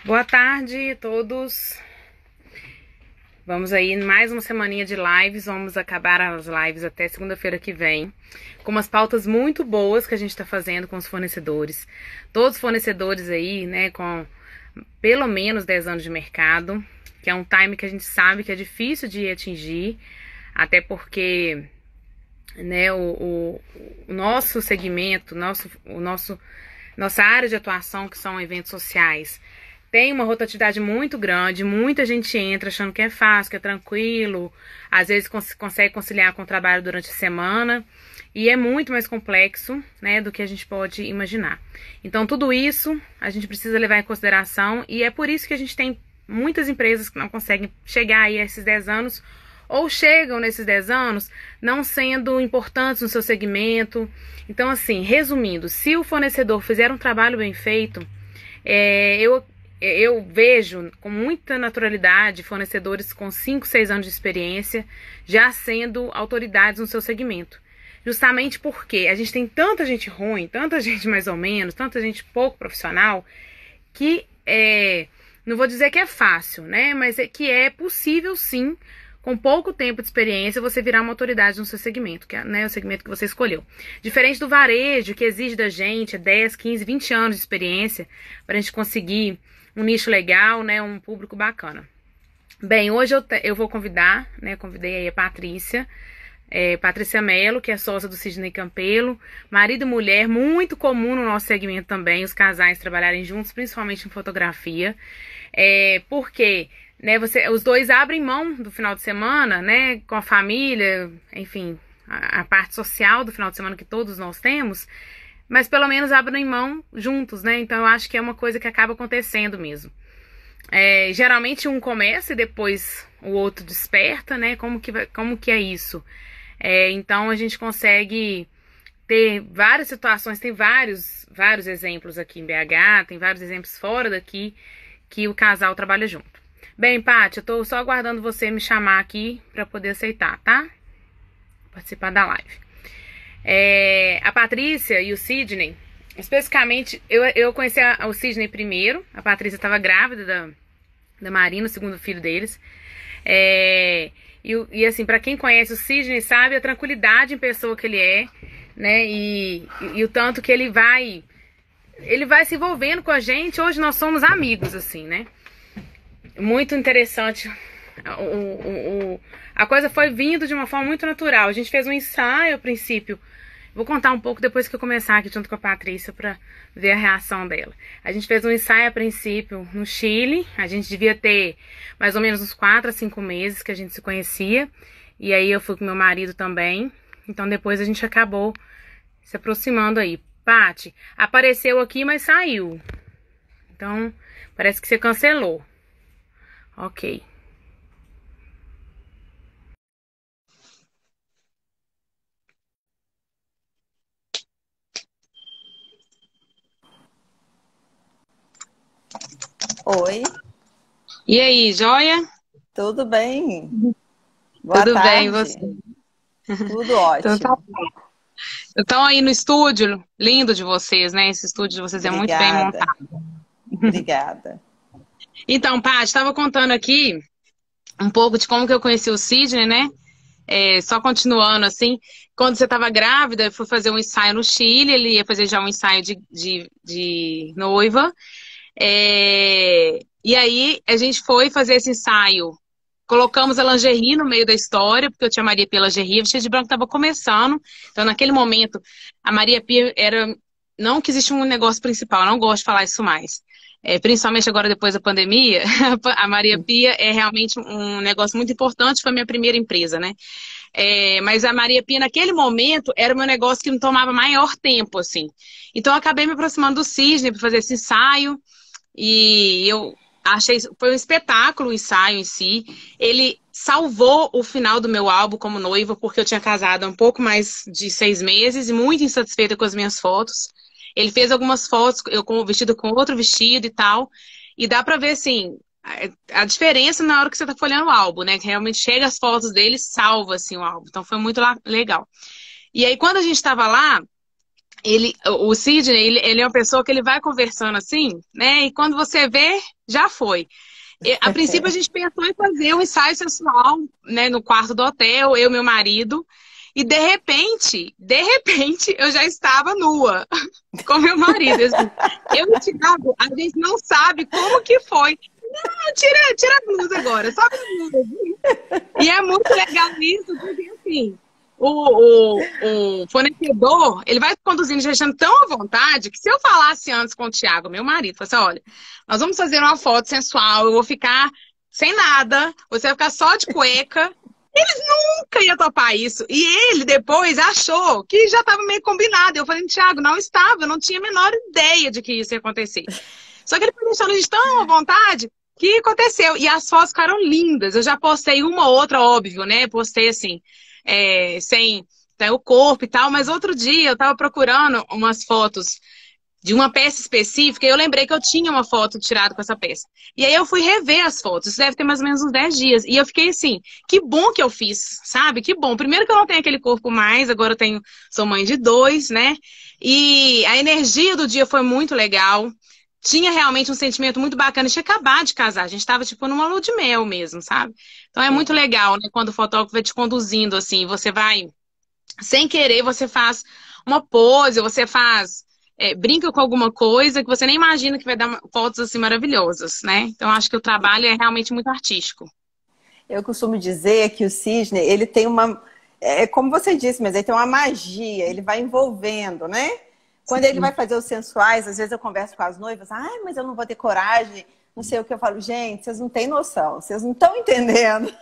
Boa tarde a todos. Vamos aí, mais uma semaninha de lives. Vamos acabar as lives até segunda-feira que vem, com umas pautas muito boas que a gente está fazendo com os fornecedores. Todos os fornecedores aí, né, com pelo menos 10 anos de mercado, que é um time que a gente sabe que é difícil de atingir, até porque, né, o nosso segmento, nossa área de atuação, que são eventos sociais, tem uma rotatividade muito grande, muita gente entra achando que é fácil, que é tranquilo, às vezes consegue conciliar com o trabalho durante a semana, e é muito mais complexo, né, do que a gente pode imaginar. Então, tudo isso a gente precisa levar em consideração, e é por isso que a gente tem muitas empresas que não conseguem chegar aí a esses 10 anos, ou chegam nesses 10 anos não sendo importantes no seu segmento. Então, assim, resumindo, se o fornecedor fizer um trabalho bem feito, eu vejo com muita naturalidade fornecedores com 5, 6 anos de experiência já sendo autoridades no seu segmento. Justamente porque a gente tem tanta gente ruim, tanta gente mais ou menos, tanta gente pouco profissional, que não vou dizer que é fácil, né? Mas é que é possível sim, com pouco tempo de experiência, você virar uma autoridade no seu segmento, que é, né, o segmento que você escolheu. Diferente do varejo, que exige da gente 10, 15, 20 anos de experiência para a gente conseguir um nicho legal, né, um público bacana. Bem, hoje eu vou convidar, né, convidei aí a Patrícia Mello, que é sócia do Sidney Campelo, marido e mulher, muito comum no nosso segmento também, os casais trabalharem juntos, principalmente em fotografia, porque, né, os dois abrem mão do final de semana, né, com a família, enfim, a parte social do final de semana que todos nós temos, mas pelo menos abrem mão juntos, né? Então eu acho que é uma coisa que acaba acontecendo mesmo. Geralmente um começa e depois o outro desperta, né? Como que é isso? Então a gente consegue ter várias situações, tem vários exemplos aqui em BH, tem vários exemplos fora daqui que o casal trabalha junto. Bem, Paty, eu tô só aguardando você me chamar aqui para poder aceitar, tá? Participar da live. A Patrícia e o Sidney, especificamente, eu conheci o Sidney primeiro. A Patrícia estava grávida da Marina, o segundo filho deles. E assim, para quem conhece o Sidney, sabe a tranquilidade em pessoa que ele é, né? E o tanto que ele vai se envolvendo com a gente. Hoje nós somos amigos, assim, né? Muito interessante. A coisa foi vindo de uma forma muito natural. A gente fez um ensaio a princípio. Vou contar um pouco depois que eu começar aqui junto com a Patrícia para ver a reação dela. A gente fez um ensaio a princípio no Chile. A gente devia ter mais ou menos uns 4 a 5 meses que a gente se conhecia. E aí eu fui com meu marido também. Então depois a gente acabou se aproximando aí. Paty, apareceu aqui, mas saiu. Então parece que você cancelou. Ok. Oi, E aí, joia? tudo bem? Boa Tudo bem, tarde. você? Tudo Então tá. ótimo. Estão aí no estúdio, lindo de vocês, né? Esse estúdio de vocês é muito bem Obrigada, montado. obrigada. Então, Paty, estava contando aqui um pouco de como que eu conheci o Sidney, né? Só continuando, assim, quando você estava grávida, eu fui fazer um ensaio no Chile, ele ia fazer já um ensaio de noiva. E aí a gente foi fazer esse ensaio. Colocamos a lingerie no meio da história, porque eu tinha a Maria Pia lingerie, a Vestida de Branco estava começando. Então, naquele momento, a Maria Pia era. Não que existe um negócio principal, eu não gosto de falar isso mais. Principalmente agora, depois da pandemia, a Maria Pia é realmente um negócio muito importante, foi a minha primeira empresa, né? Mas a Maria Pia, naquele momento, era o meu negócio que me tomava maior tempo, assim. Então, eu acabei me aproximando do Sidney para fazer esse ensaio. E eu achei, foi um espetáculo o ensaio em si. Ele salvou o final do meu álbum como noiva, porque eu tinha casado há um pouco mais de 6 meses e muito insatisfeita com as minhas fotos. Ele fez algumas fotos, eu com o vestido com outro vestido e tal. E dá pra ver, assim, a diferença na hora que você tá folheando o álbum, né? Que realmente chega as fotos dele, salva, assim, o álbum. Então foi muito legal. E aí, quando a gente tava lá, O Sidney, ele é uma pessoa que ele vai conversando assim, né? E quando você vê, já foi. A princípio, a gente pensou em fazer um ensaio sensual, né, no quarto do hotel, eu e meu marido. E de repente, eu já estava nua com meu marido. Assim, eu e o Thiago, a gente não sabe como que foi. Não, tira a blusa agora, só a blusa. E é muito legal isso, porque assim, o fornecedor, ele vai conduzindo, já deixando tão à vontade, que se eu falasse antes com o Thiago, meu marido, falasse, olha, nós vamos fazer uma foto sensual, eu vou ficar sem nada, você vai ficar só de cueca. Eles nunca iam topar isso. E ele depois achou que já estava meio combinado. Eu falei, Thiago, não estava, eu não tinha a menor ideia de que isso ia acontecer. Só que ele foi deixando a gente tão à vontade que aconteceu. E as fotos ficaram lindas. Eu já postei uma ou outra, óbvio, né? Postei assim, sem o corpo e tal. Mas outro dia eu tava procurando umas fotos de uma peça específica, e eu lembrei que eu tinha uma foto tirada com essa peça. E aí eu fui rever as fotos, isso deve ter mais ou menos uns 10 dias. E eu fiquei assim, que bom que eu fiz, sabe? Que bom. Primeiro que eu não tenho aquele corpo mais, agora sou mãe de 2, né? E a energia do dia foi muito legal. Tinha realmente um sentimento muito bacana. Tinha acabado de casar, a gente tava tipo numa lua de mel mesmo, sabe? Então é muito legal, né? Quando o fotógrafo vai te conduzindo assim, você vai, sem querer, você faz uma pose, você faz... brinca com alguma coisa que você nem imagina que vai dar fotos assim maravilhosas, né? Então acho que o trabalho é realmente muito artístico. Eu costumo dizer que o Sidney, ele tem uma... como você disse, mas ele tem uma magia, ele vai envolvendo, né? Quando ele vai fazer os sensuais, às vezes eu converso com as noivas, ai, mas eu não vou ter coragem, não sei o que. Eu falo, gente, vocês não têm noção, vocês não estão entendendo.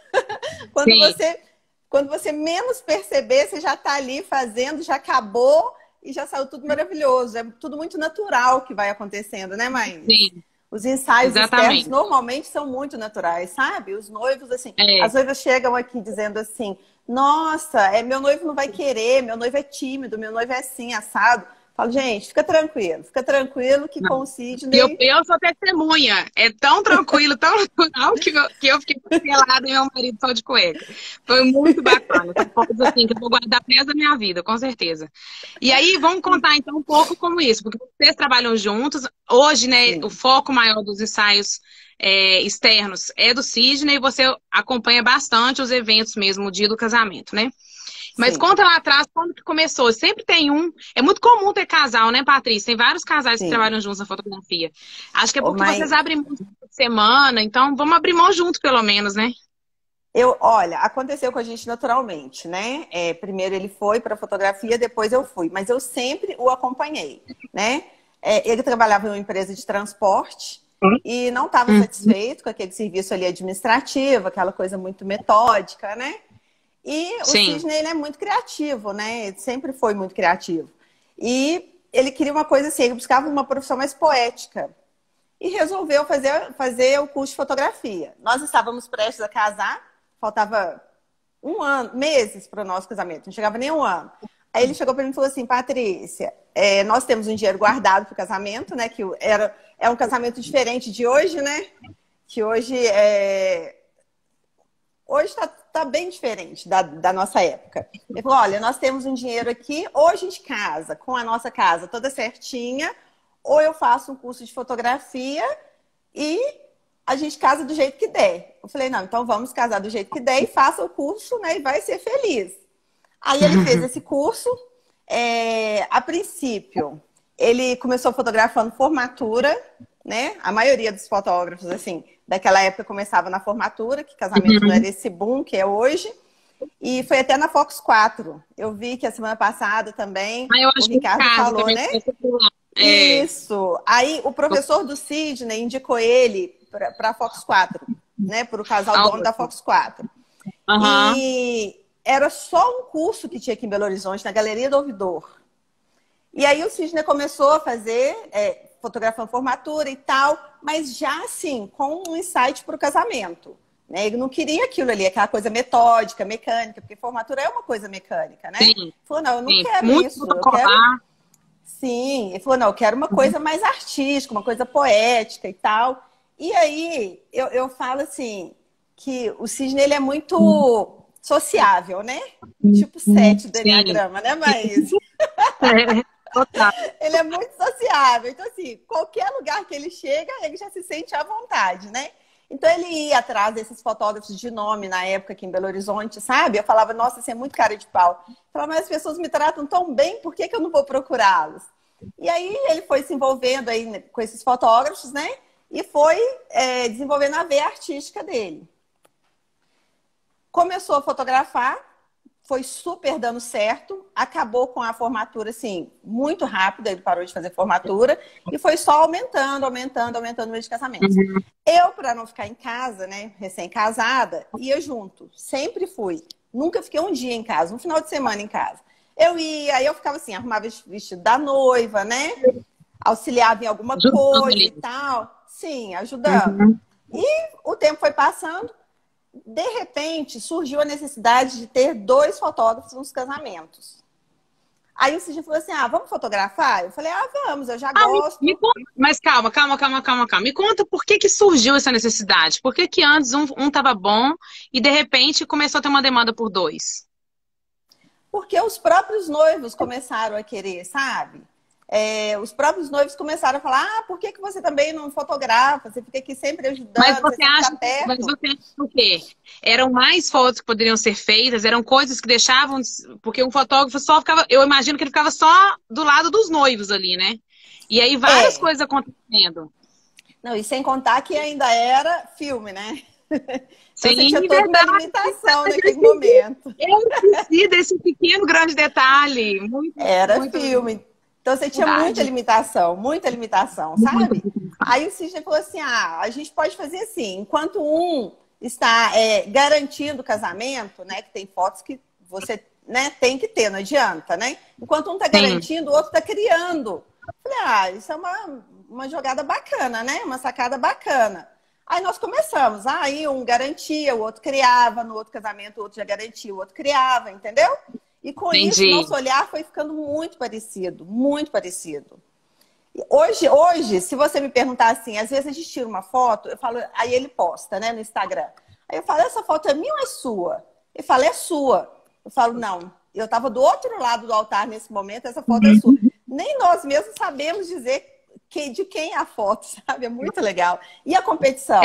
Quando você menos perceber, você já está ali fazendo, já acabou e já saiu tudo maravilhoso. É tudo muito natural que vai acontecendo, né, mãe? Sim. Os ensaios Exatamente. externos normalmente são muito naturais, sabe? Os noivos, assim, as noivas chegam aqui dizendo assim, nossa, meu noivo não vai querer, meu noivo é tímido, meu noivo é assim, assado. Falo, gente, fica tranquilo que com o Sidney... Eu sou testemunha. É tão tranquilo, tão natural que eu fiquei pelada e meu marido só de cueca. Foi muito bacana. São fotos assim que eu vou guardar pro resto da minha vida, com certeza. E aí, vamos contar então um pouco como isso, porque vocês trabalham juntos. Hoje, né, o foco maior dos ensaios externos é do Sidney e você acompanha bastante os eventos mesmo, o dia do casamento, né? Mas conta lá atrás como que começou. Sempre tem um. É muito comum ter casal, né, Patrícia? Tem vários casais que trabalham juntos na fotografia. Acho que é porque vocês abrem mão de semana, então vamos abrir mão junto, pelo menos, né? Olha, aconteceu com a gente naturalmente, né? Primeiro ele foi para fotografia, depois eu fui. Mas eu sempre o acompanhei, né? Ele trabalhava em uma empresa de transporte e não estava satisfeito com aquele serviço ali administrativo, aquela coisa muito metódica, né? E o Sidney, ele é muito criativo, né? Ele sempre foi muito criativo. E ele queria uma coisa assim, ele buscava uma profissão mais poética. E resolveu fazer o curso de fotografia. Nós estávamos prestes a casar, faltava meses para o nosso casamento, não chegava nem um ano. Aí ele chegou para mim e falou assim, Patrícia, nós temos um dinheiro guardado para o casamento, né? Que é um casamento diferente de hoje, né? Que hoje Hoje tá bem diferente da nossa época. Ele falou, olha, nós temos um dinheiro aqui, ou a gente casa com a nossa casa toda certinha, ou eu faço um curso de fotografia e a gente casa do jeito que der. Eu falei, não, então vamos casar do jeito que der e faça o curso, né, e vai ser feliz. Aí ele fez esse curso. A princípio, ele começou fotografando formatura, né? A maioria dos fotógrafos, assim, daquela época começava na formatura, que casamento não era esse boom que é hoje. E foi até na Fox 4. Eu vi que a semana passada também o Ricardo falou, né? Isso. Aí o professor do Sidney indicou ele para a Fox 4, né? Para o casal dono da Fox 4. E era só um curso que tinha aqui em Belo Horizonte, na Galeria do Ouvidor. E aí o Sidney começou a fazer... fotografando formatura e tal, mas já assim, com um insight para o casamento. Né? Ele não queria aquilo ali, aquela coisa metódica, mecânica, porque formatura é uma coisa mecânica, né? Ele falou, não, eu não quero isso. Eu quero... Sim, ele falou, não, eu quero uma coisa mais artística, uma coisa poética e tal. E aí, eu falo assim, que o Sidney, ele é muito sociável, né? Tipo 7 do Enneagrama, né, Maís? Total. Ele é muito sociável. Então, assim, qualquer lugar que ele chega, ele já se sente à vontade, né? Então, ele ia atrás desses fotógrafos de nome na época aqui em Belo Horizonte, sabe? Eu falava, nossa, você é muito cara de pau. Eu falava, mas as pessoas me tratam tão bem, por que que eu não vou procurá-los? E aí, ele foi se envolvendo aí com esses fotógrafos, né? E foi desenvolvendo a veia artística dele. Começou a fotografar, foi super dando certo, acabou com a formatura, assim, muito rápido, ele parou de fazer formatura e foi só aumentando o número de casamentos. Eu, para não ficar em casa, né, recém-casada, ia junto, sempre fui. Nunca fiquei um dia em casa, um final de semana em casa. Eu ia, aí eu ficava assim, arrumava o vestido da noiva, né, auxiliava em alguma coisa e tal. Sim, ajudando. E o tempo foi passando. De repente, surgiu a necessidade de ter 2 fotógrafos nos casamentos. Aí o Sidney falou assim, vamos fotografar? Eu falei, vamos, eu já gosto. Mas calma. Me conta por que que surgiu essa necessidade? Por que que antes um tava bom e de repente começou a ter uma demanda por 2? Porque os próprios noivos começaram a querer, sabe? Os próprios noivos começaram a falar, por que que você também não fotografa? Você fica aqui sempre ajudando, Mas você acha o quê? Eram mais fotos que poderiam ser feitas? Eram coisas que deixavam... Porque um fotógrafo só ficava... Eu imagino que ele ficava só do lado dos noivos ali, né? E aí várias coisas acontecendo. Não, e sem contar que ainda era filme, né? Então, Sim, você tinha toda uma limitação naquele momento. Eu esqueci desse pequeno grande detalhe. Era filme. Então você tinha muita limitação, sabe? Aí o Sidney falou assim, a gente pode fazer assim, enquanto um está garantindo o casamento, né? Que tem fotos que você tem que ter, não adianta, né? Enquanto um está garantindo, o outro está criando. Eu falei, isso é uma jogada bacana, né? Uma sacada bacana. Aí nós começamos, aí um garantia, o outro criava, no outro casamento o outro já garantia, o outro criava, entendeu? E com isso, nosso olhar foi ficando muito parecido, muito parecido. E hoje, se você me perguntar assim, às vezes a gente tira uma foto, eu falo, aí ele posta, né, no Instagram. Aí eu falo, essa foto é minha ou é sua? Ele fala, é sua. Eu falo, não, eu estava do outro lado do altar nesse momento, essa foto é sua. Nem nós mesmos sabemos dizer de quem é a foto, sabe? É muito legal. E a competição?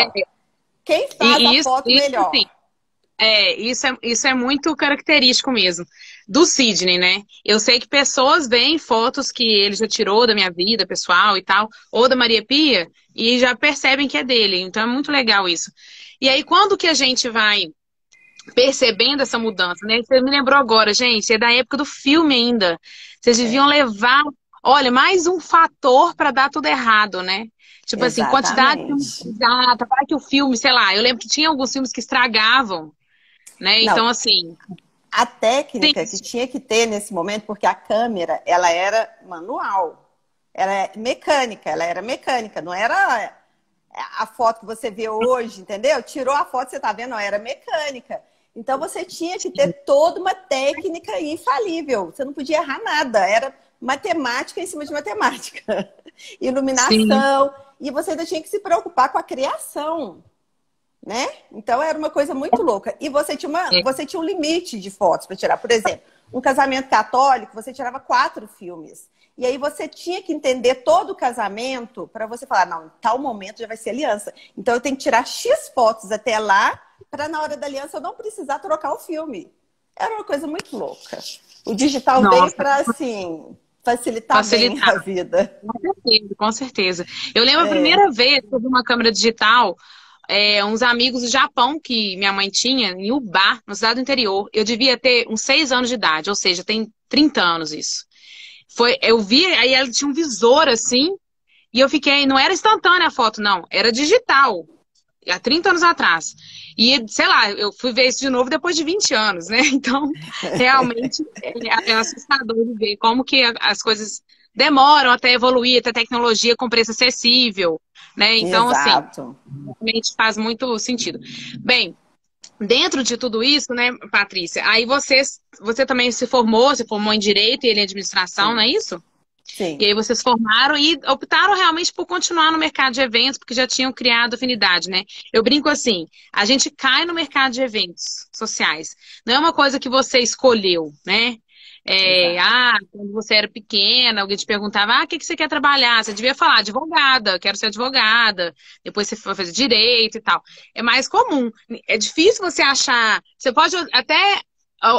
Quem faz a foto melhor? Sim. Isso é muito característico mesmo do Sidney, né? Eu sei que pessoas veem fotos que ele já tirou da minha vida pessoal e tal, ou da Maria Pia, e já percebem que é dele. Então é muito legal isso. E aí, quando que a gente vai percebendo essa mudança, né? Você me lembrou agora, gente, é da época do filme ainda. Vocês deviam levar, olha, mais um fator para dar tudo errado, né? Tipo assim, quantidade exata, para que o filme, sei lá, eu lembro que tinha alguns filmes que estragavam. Né? Então, assim... A técnica que tinha que ter nesse momento, porque a câmera, ela era manual. Ela era mecânica. Não era a foto que você vê hoje, entendeu? Tirou a foto, você tá vendo, não, era mecânica. Então, você tinha que ter toda uma técnica infalível. Você não podia errar nada. Era matemática em cima de matemática. Iluminação. E você ainda tinha que se preocupar com a criação. Né? Então era uma coisa muito louca. E você tinha um limite de fotos para tirar. Por exemplo, um casamento católico, você tirava 4 filmes. E aí você tinha que entender todo o casamento para você falar, não, em tal momento já vai ser aliança. Então eu tenho que tirar X fotos até lá, para na hora da aliança eu não precisar trocar o filme. Era uma coisa muito louca. O digital veio para, assim, facilitar bem a vida. Com certeza. Eu lembro a primeira vez que eu vi uma câmera digital... uns amigos do Japão que minha mãe tinha, em Ubá, no cidade do interior. Eu devia ter uns 6 anos de idade, ou seja, tem 30 anos isso. Eu vi, aí ela tinha um visor assim, e eu fiquei, não era instantânea a foto, não, era digital, há 30 anos atrás. E, sei lá, eu fui ver isso de novo depois de 20 anos, né? Então, realmente, é assustador de ver como que as coisas demoram até evoluir, até tecnologia com preço acessível, né? Então, exato. Assim, realmente faz muito sentido. Bem, dentro de tudo isso, né, Patrícia, aí você também se formou em Direito e ele em Administração, não é isso? Sim. E aí vocês formaram e optaram realmente por continuar no mercado de eventos, porque já tinham criado afinidade, né? Eu brinco assim, a gente cai no mercado de eventos sociais. Não é uma coisa que você escolheu, né? Exato. Quando você era pequena, alguém te perguntava, o que que você quer trabalhar? Você devia falar, advogada, quero ser advogada. Depois você foi fazer direito e tal. É mais comum. É difícil você achar. Você pode até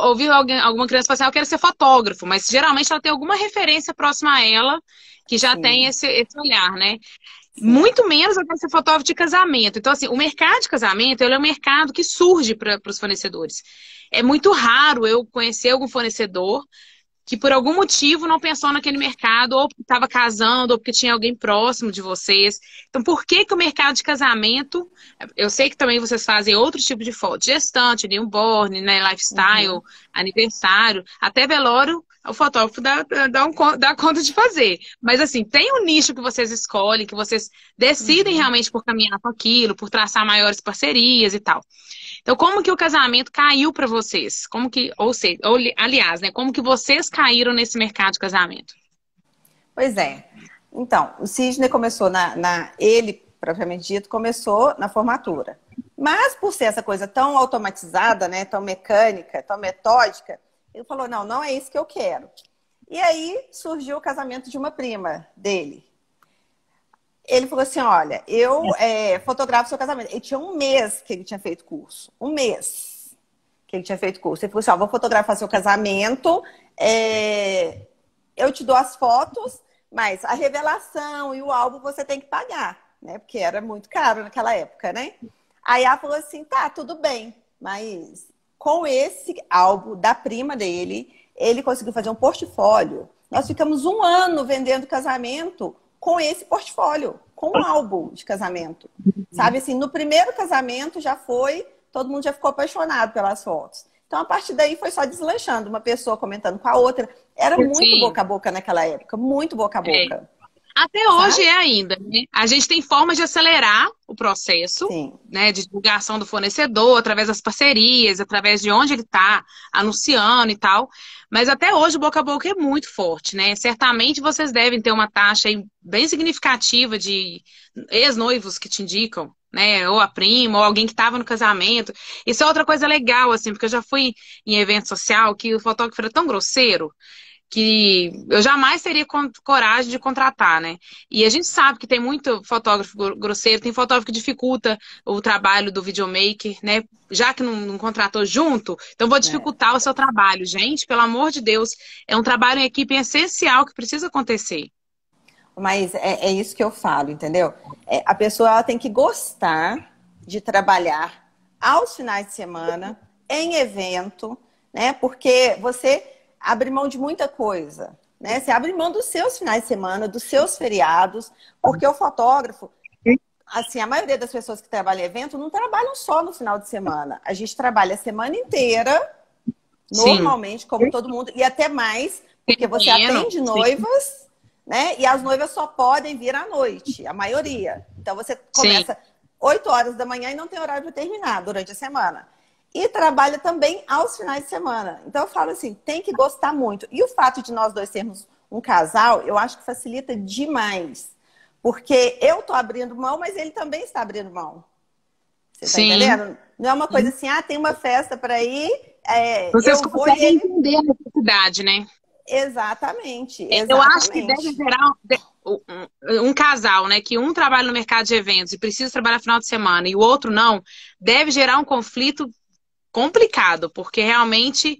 ouvir alguma criança falar assim, eu quero ser fotógrafo, mas geralmente ela tem alguma referência próxima a ela que já tem Sim, esse olhar, né? sim. Muito menos eu quero ser fotógrafo de casamento. Então, assim, o mercado de casamento, ele é um mercado que surge para os fornecedores. É muito raro eu conhecer algum fornecedor que por algum motivo não pensou naquele mercado, ou porque estava casando, ou porque tinha alguém próximo de vocês. Então, por que que o mercado de casamento, eu sei que também vocês fazem outros tipos de foto, gestante, newborn, né, lifestyle, Uhum, aniversário, até velório, o fotógrafo dá conta de fazer. Mas assim, tem um nicho que vocês escolhem, que vocês decidem uhum. realmente por caminhar com aquilo, por traçar maiores parcerias e tal. Então, como que o casamento caiu para vocês? Como que, ou seja, aliás, né, como que vocês caíram nesse mercado de casamento? Pois é. Então, o Sidney começou ele, propriamente dito, começou na formatura. Mas por ser essa coisa tão automatizada, né, tão mecânica, tão metódica, ele falou, não, não é isso que eu quero. E aí surgiu o casamento de uma prima dele. Ele falou assim, olha, eu fotografo seu casamento. Ele tinha um mês que ele tinha feito curso. Um mês que ele tinha feito curso. Ele falou assim, ó, vou fotografar seu casamento, eu te dou as fotos, mas a revelação e o álbum você tem que pagar, né? Porque era muito caro naquela época, né? Aí ela falou assim, tá, tudo bem, mas com esse álbum da prima dele, ele conseguiu fazer um portfólio. Nós ficamos um ano vendendo casamento com esse portfólio, com um álbum de casamento. Sabe assim, no primeiro casamento já foi, todo mundo já ficou apaixonado pelas fotos. Então, a partir daí foi só deslanchando, uma pessoa comentando com a outra. Era muito Sim. boca a boca naquela época, muito boca a É. boca, Até hoje sabe? é ainda, né? A gente tem formas de acelerar o processo, Sim, né, de divulgação do fornecedor, através das parcerias, através de onde ele está anunciando e tal. Mas até hoje o boca a boca é muito forte, né? Certamente vocês devem ter uma taxa aí bem significativa de ex-noivos que te indicam, né? Ou a prima, ou alguém que estava no casamento. Isso é outra coisa legal, assim, porque eu já fui em evento social que o fotógrafo era tão grosseiro que eu jamais teria coragem de contratar, né? E a gente sabe que tem muito fotógrafo grosseiro, tem fotógrafo que dificulta o trabalho do videomaker, né? Já que não contratou junto, então vou né? dificultar o seu trabalho. Gente, pelo amor de Deus, é um trabalho em equipe essencial que precisa acontecer. Mas é isso que eu falo, entendeu? A pessoa ela tem que gostar de trabalhar aos finais de semana, em evento, né? Porque você abre mão de muita coisa, né? Você abre mão dos seus finais de semana, dos seus feriados, porque o fotógrafo, assim, a maioria das pessoas que trabalham em evento não trabalham só no final de semana. A gente trabalha a semana inteira, Sim. normalmente, como todo mundo, e até mais, porque você Entendendo? atende Sim. noivas, né? E as noivas só podem vir à noite, a maioria. Então você Sim. começa 8 horas da manhã e não tem horário para terminar durante a semana. E trabalha também aos finais de semana. Então eu falo assim, tem que gostar muito. E o fato de nós dois sermos um casal, eu acho que facilita demais. Porque eu tô abrindo mão, mas ele também está abrindo mão. Você tá Sim. entendendo? Não é uma coisa assim, tem uma festa para ir, Vocês eu vou e conseguem ele. entender a necessidade, né? Exatamente, Eu acho que deve exatamente. gerar um casal, né? Que um trabalha no mercado de eventos e precisa trabalhar final de semana e o outro não, deve gerar um conflito complicado, porque realmente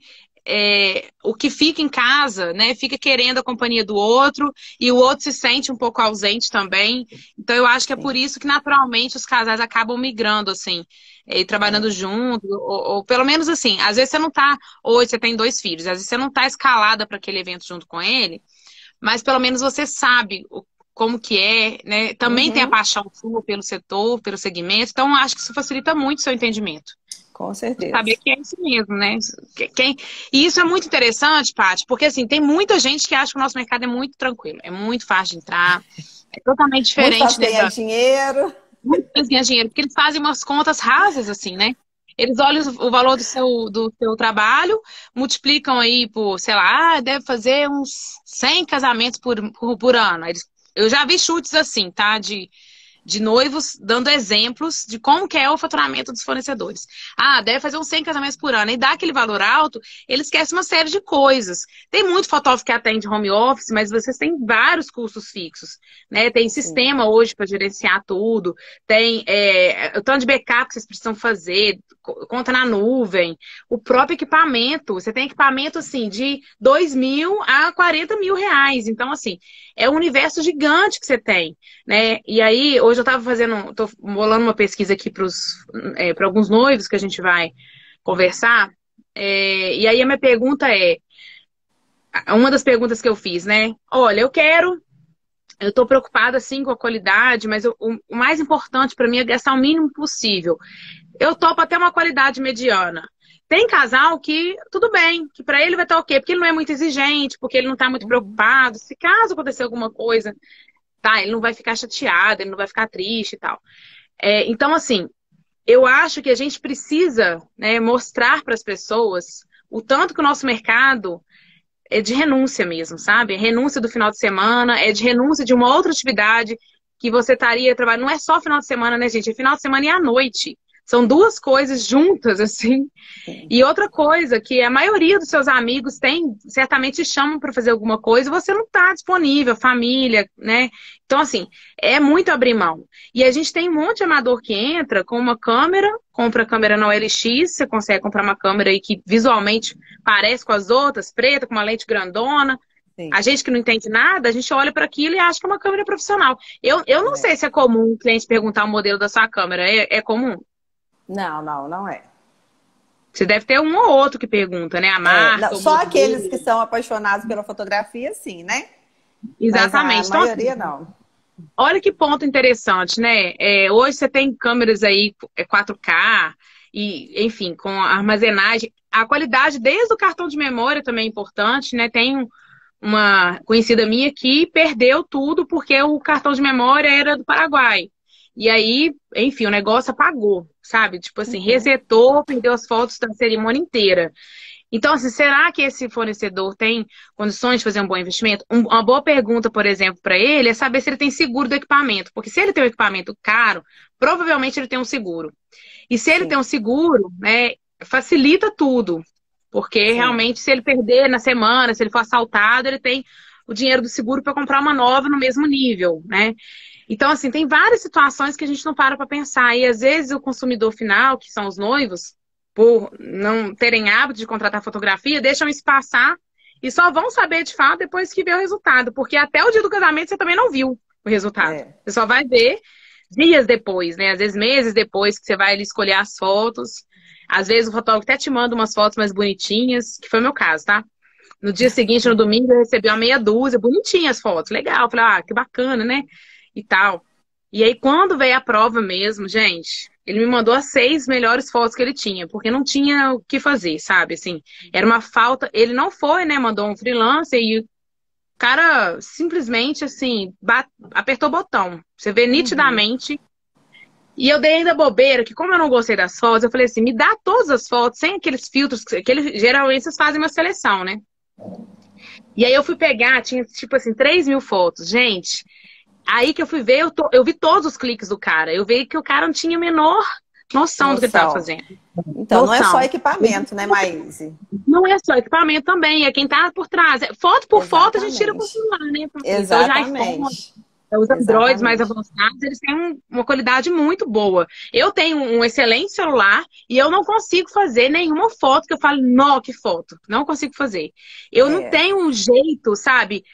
o que fica em casa, né, fica querendo a companhia do outro e o outro se sente um pouco ausente também. Então eu acho que é por Sim, isso que naturalmente os casais acabam migrando assim, e trabalhando é. junto, ou pelo menos assim, às vezes você não tá, hoje você tem dois filhos, às vezes você não tá escalada para aquele evento junto com ele, mas pelo menos você sabe como que é, né? Também tem a Uhum, paixão sua pelo setor, pelo segmento, então acho que isso facilita muito o seu entendimento. com Saber certeza. que é isso mesmo, né? E isso é muito interessante, Paty, porque assim, tem muita gente que acha que o nosso mercado é muito tranquilo, é muito fácil de entrar, é totalmente Muito diferente, fácil né, ganhar dinheiro. muito fácil ganhar dinheiro, porque eles fazem umas contas rasas, assim, né? Eles olham o valor do seu trabalho, multiplicam aí por, sei lá, deve fazer uns 100 casamentos por ano. Eu já vi chutes assim, tá? De de noivos dando exemplos de como que é o faturamento dos fornecedores. Ah, deve fazer uns 100 casamentos por ano. E dá aquele valor alto, ele esquece uma série de coisas. Tem muito fotógrafo que atende home office, mas vocês têm vários custos fixos, né? Tem sistema hoje para gerenciar tudo, tem o tanto de backup que vocês precisam fazer, conta na nuvem, o próprio equipamento. Você tem equipamento, assim, de 2 mil a 40 mil reais. Então, assim, é um universo gigante que você tem, né? E aí, hoje eu tô bolando uma pesquisa aqui para alguns noivos que a gente vai conversar. E aí a minha pergunta uma das perguntas que eu fiz, né? Olha, eu tô preocupada, assim, com a qualidade, mas o mais importante para mim é gastar o mínimo possível. Eu topo até uma qualidade mediana. Tem casal que, tudo bem, que pra ele vai estar ok, porque ele não é muito exigente, porque ele não tá muito preocupado. Se caso acontecer alguma coisa, tá, ele não vai ficar chateado, ele não vai ficar triste e tal. Então, assim, eu acho que a gente precisa, né, mostrar para as pessoas o tanto que o nosso mercado é de renúncia mesmo, sabe? É renúncia do final de semana, é de renúncia de uma outra atividade que você estaria trabalhando. Não é só final de semana, né, gente? É final de semana e à noite. São duas coisas juntas, assim. E outra coisa, que a maioria dos seus amigos certamente te chamam para fazer alguma coisa e você não está disponível, família, né? Então, assim, é muito abrir mão. E a gente tem um monte de amador que entra com uma câmera, compra a câmera na OLX, você consegue comprar uma câmera aí que visualmente parece com as outras, preta, com uma lente grandona. Sim. A gente que não entende nada, a gente olha para aquilo e acha que é uma câmera profissional. Eu não sei se é comum o cliente perguntar o modelo da sua câmera. É comum? Não é. Você deve ter um ou outro que pergunta, né? A marca. Só aqueles que são apaixonados pela fotografia, sim, né? Exatamente. Mas a maioria não. Olha que ponto interessante, né? Hoje você tem câmeras aí 4K e, enfim, com armazenagem. A qualidade desde o cartão de memória também é importante, né? Tem uma conhecida minha que perdeu tudo porque o cartão de memória era do Paraguai. E aí, enfim, o negócio apagou, sabe? Tipo assim, resetou, perdeu as fotos da cerimônia inteira. Então, assim, será que esse fornecedor tem condições de fazer um bom investimento? Uma boa pergunta, por exemplo, para ele é saber se ele tem seguro do equipamento. Porque se ele tem um equipamento caro, provavelmente ele tem um seguro. E se ele tem um seguro, né, facilita tudo. Porque realmente, se ele perder na semana, se ele for assaltado, ele tem o dinheiro do seguro para comprar uma nova no mesmo nível, né? Então, assim, tem várias situações que a gente não para pensar. E, às vezes, o consumidor final, que são os noivos, por não terem hábito de contratar fotografia, deixam isso passar e só vão saber, de fato, depois que vê o resultado. Porque até o dia do casamento você também não viu o resultado. Você só vai ver dias depois, né? Às vezes, meses depois que você vai ali escolher as fotos. Às vezes, o fotógrafo até te manda umas fotos mais bonitinhas, que foi o meu caso, tá? No dia seguinte, no domingo, eu recebi uma meia dúzia, bonitinhas as fotos. Legal. Falei, que bacana, né? E tal. E aí, quando veio a prova mesmo, gente, ele me mandou as 6 melhores fotos que ele tinha, porque não tinha o que fazer, sabe? Assim, era uma falta. Ele não foi, né? Mandou um freelancer e o cara simplesmente, assim, apertou o botão. Você vê nitidamente. E eu dei ainda bobeira, que como eu não gostei das fotos, eu falei assim, me dá todas as fotos, sem aqueles filtros, que geralmente vocês fazem uma seleção, né? E aí eu fui pegar, tinha tipo assim, 3 mil fotos. Gente, aí que eu fui ver, eu vi todos os cliques do cara. Eu vi que o cara não tinha a menor noção do que ele estava fazendo. Então, não é só equipamento, né, Maíse? Não é só equipamento também, é quem tá por trás. Foto por foto a gente tira com o celular, né? Exatamente. Então, os Androids mais avançados, eles têm uma qualidade muito boa. Eu tenho um excelente celular e eu não consigo fazer nenhuma foto que eu falo, nó, que foto. Não consigo fazer. Eu não tenho um jeito, sabe?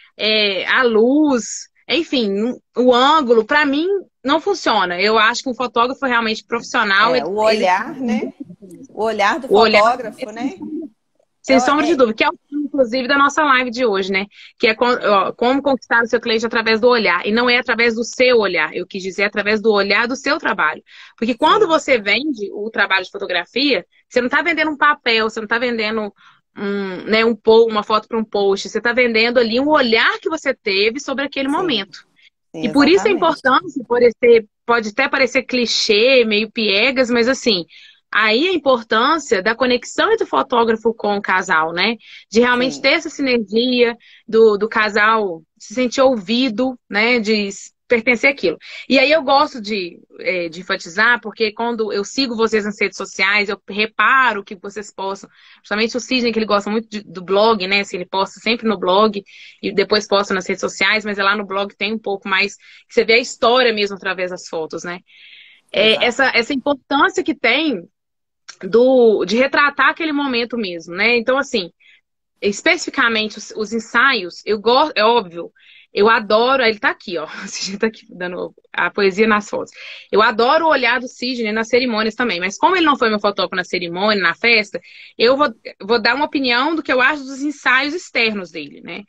A luz, enfim, o ângulo, pra mim, não funciona. Eu acho que um fotógrafo realmente profissional... o olhar, né? O olhar do fotógrafo, né? Sem sombra de dúvida, que é o tema, inclusive, da nossa live de hoje, né? Que é como conquistar o seu cliente através do olhar. E não é através do seu olhar. Eu quis dizer através do olhar do seu trabalho. Porque quando você vende o trabalho de fotografia, você não está vendendo um papel, você não está vendendo uma foto para um post. Você está vendendo ali um olhar que você teve sobre aquele momento. Sim, e por isso a importância, pode até parecer clichê, meio piegas, mas assim... Aí a importância da conexão entre o fotógrafo com o casal, né? De realmente ter essa sinergia do casal se sentir ouvido, né? De pertencer àquilo. E aí eu gosto de enfatizar, porque quando eu sigo vocês nas redes sociais, eu reparo que vocês postam, principalmente o Sidney, que ele gosta muito do blog, né? Assim, ele posta sempre no blog e depois posta nas redes sociais, mas lá no blog tem um pouco mais, que você vê a história mesmo através das fotos, né? Essa importância que tem de retratar aquele momento mesmo, né? Então, assim, especificamente os ensaios, eu gosto, é óbvio, eu adoro, ele tá aqui, ó, o Sidney tá aqui dando a poesia nas fotos. Eu adoro o olhar do Sidney nas cerimônias também, mas como ele não foi meu fotógrafo na cerimônia, na festa, eu vou dar uma opinião do que eu acho dos ensaios externos dele, né?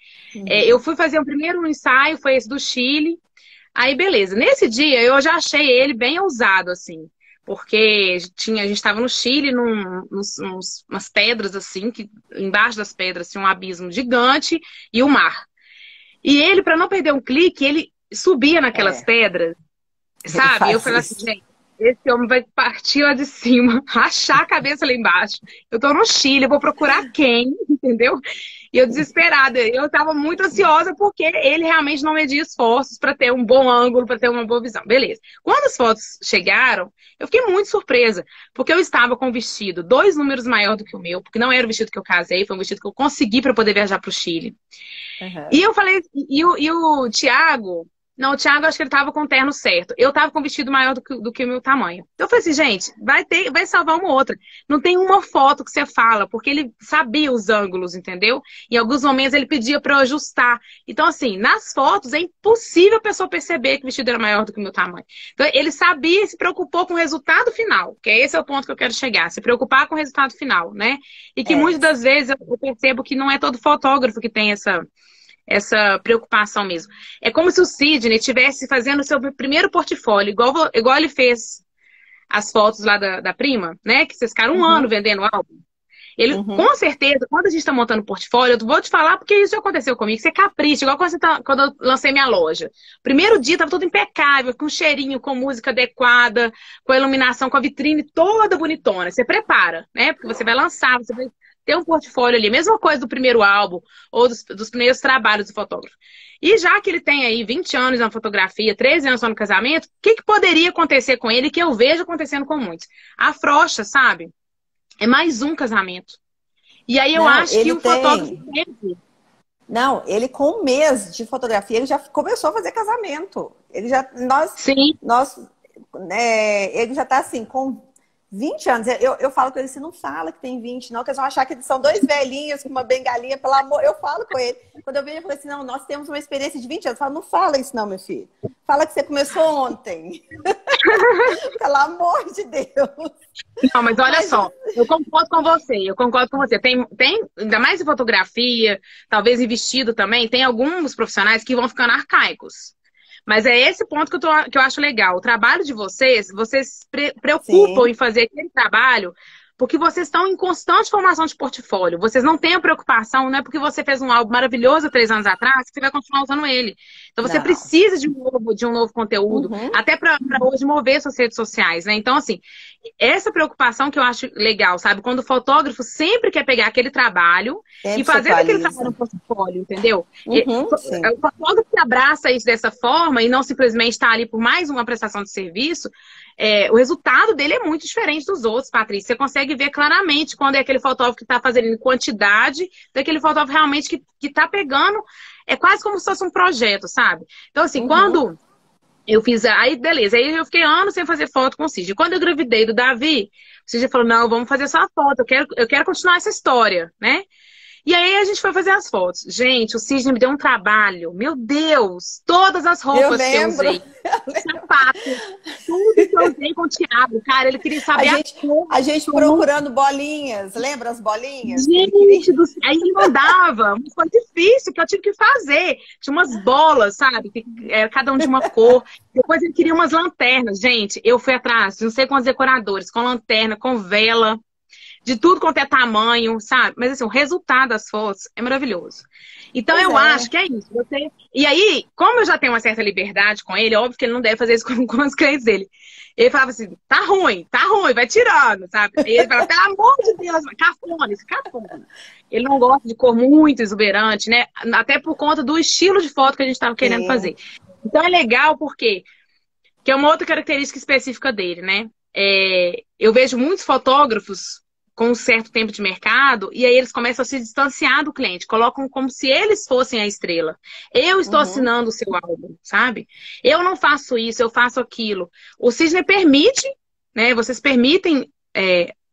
Eu fui fazer o primeiro ensaio, foi esse do Chile, aí beleza. Nesse dia eu já achei ele bem ousado, assim, porque a gente estava no Chile, umas pedras assim, que embaixo das pedras tinha um abismo gigante e o mar. E ele, para não perder um clique, ele subia naquelas pedras, sabe? Eu falei assim, gente, esse homem vai partir lá de cima, rachar a cabeça lá embaixo. Eu tô no Chile, eu vou procurar quem, entendeu? E eu desesperada, eu tava muito ansiosa porque ele realmente não media esforços para ter um bom ângulo, para ter uma boa visão. Beleza. Quando as fotos chegaram, eu fiquei muito surpresa, porque eu estava com um vestido 2 números maior do que o meu, porque não era o vestido que eu casei, foi um vestido que eu consegui para poder viajar pro Chile. E eu falei, e o Thiago... Não, o Thiago, acho que ele tava com o terno certo. Eu tava com um vestido maior do que o meu tamanho. Então eu falei assim, gente, vai salvar uma outra. Não tem uma foto que você fala, porque ele sabia os ângulos, entendeu? Em alguns momentos ele pedia pra eu ajustar. Então, assim, nas fotos é impossível a pessoa perceber que o vestido era maior do que o meu tamanho. Então ele sabia e se preocupou com o resultado final, que esse é o ponto que eu quero chegar. Se preocupar com o resultado final, né? E que muitas das vezes eu percebo que não é todo fotógrafo que tem essa preocupação mesmo. É como se o Sidney estivesse fazendo o seu primeiro portfólio, igual ele fez as fotos lá da prima, né? Que vocês ficaram um ano vendendo o álbum. Ele, com certeza, quando a gente está montando o portfólio, eu vou te falar porque isso já aconteceu comigo, você capricha, igual quando eu lancei minha loja. Primeiro dia tava tudo impecável, com cheirinho, com música adequada, com a iluminação, com a vitrine toda bonitona. Você prepara, né? Porque você vai lançar, você vai ter um portfólio ali. Mesma coisa do primeiro álbum ou dos primeiros trabalhos do fotógrafo. E já que ele tem aí 20 anos na fotografia, 13 anos só no casamento, o que poderia acontecer com ele que eu vejo acontecendo com muitos? Afrouxa, sabe? É mais um casamento. E aí eu acho que o fotógrafo teve. Não, ele com um mês de fotografia, ele já começou a fazer casamento. Ele já... ele já tá assim, com 20 anos. Eu falo com ele, você não fala que tem 20, não, que eles vão achar que eles são 2 velhinhos com uma bengalinha, pelo amor. Eu falo com ele. Quando eu vejo, eu falo assim, não, nós temos uma experiência de 20 anos. Eu falo, não fala isso não, meu filho. Fala que você começou ontem. Pelo amor de Deus. Não, mas olha só, eu concordo com você. Tem, ainda mais em fotografia, talvez em vestido também, tem alguns profissionais que vão ficando arcaicos. Mas é esse ponto que eu acho legal. O trabalho de vocês preocupam em fazer aquele trabalho porque vocês estão em constante formação de portfólio. Vocês não têm a preocupação, não é porque você fez um álbum maravilhoso há 3 anos atrás que você vai continuar usando ele. Então você precisa de um novo conteúdo, até para hoje mover suas redes sociais, né? Então, assim, essa preocupação que eu acho legal, sabe? Quando o fotógrafo sempre quer pegar aquele trabalho e fazer aquele trabalho no portfólio, entendeu? O fotógrafo que abraça isso dessa forma e não simplesmente está ali por mais uma prestação de serviço, o resultado dele é muito diferente dos outros, Patrícia. Você consegue ver claramente quando é aquele fotógrafo que está fazendo em quantidade, daquele fotógrafo realmente que está pegando. É quase como se fosse um projeto, sabe? Então, assim, quando eu fiz... Aí, beleza. Aí eu fiquei anos sem fazer foto com o Sidney. Quando eu gravidei do Davi, o Sidney falou, não, vamos fazer só a foto. Eu quero continuar essa história, né? E aí a gente foi fazer as fotos. Gente, o Sidney me deu um trabalho. Meu Deus! Todas as roupas que eu usei. Sapato. Tudo que eu usei com o Thiago. Cara, ele queria saber a gente procurando bolinhas. Lembra as bolinhas? Gente, aí ele mandava. Foi difícil, que eu tive que fazer. Tinha umas bolas, sabe? Cada um de uma cor. Depois ele queria umas lanternas. Gente, eu fui atrás de não sei quantos decoradores. Com lanterna, com vela. De tudo quanto é tamanho, sabe? Mas assim, o resultado das fotos é maravilhoso. Então eu acho que é isso. E aí, como eu já tenho uma certa liberdade com ele, óbvio que ele não deve fazer isso com os clientes dele. Ele falava assim, tá ruim, vai tirando, sabe? E ele falava, pelo amor de Deus, cafona. Ele não gosta de cor muito exuberante, né? Até por conta do estilo de foto que a gente estava querendo fazer. Então é legal porque que é uma outra característica específica dele, né? Eu vejo muitos fotógrafos com um certo tempo de mercado e aí eles começam a se distanciar do cliente, colocam como se eles fossem a estrela. Eu estou assinando o seu álbum, sabe? Eu não faço isso, eu faço aquilo. O Sidney permite, né? Vocês permitem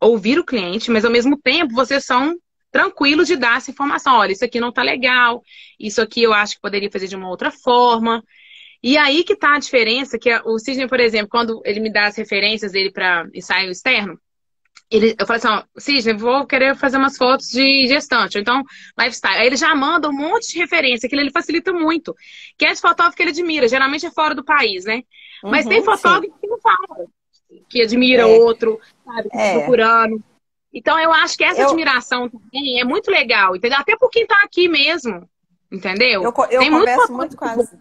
ouvir o cliente, mas ao mesmo tempo vocês são tranquilos de dar essa informação. Olha, isso aqui não tá legal, isso aqui eu acho que poderia fazer de uma outra forma. E aí que tá a diferença, que o Sidney, por exemplo, quando ele me dá as referências dele para ensaio externo, eu falo assim, ó, Sidney, vou querer fazer umas fotos de gestante, ou então lifestyle. Aí ele já manda um monte de referência, aquilo ele facilita muito. Que é esse fotógrafo que ele admira, geralmente é fora do país, né? Mas tem fotógrafo que não fala, que admira outro, sabe, que tá procurando. Então eu acho que essa admiração também é muito legal, entendeu? Até por quem tá aqui mesmo, entendeu? Eu converso muito com as...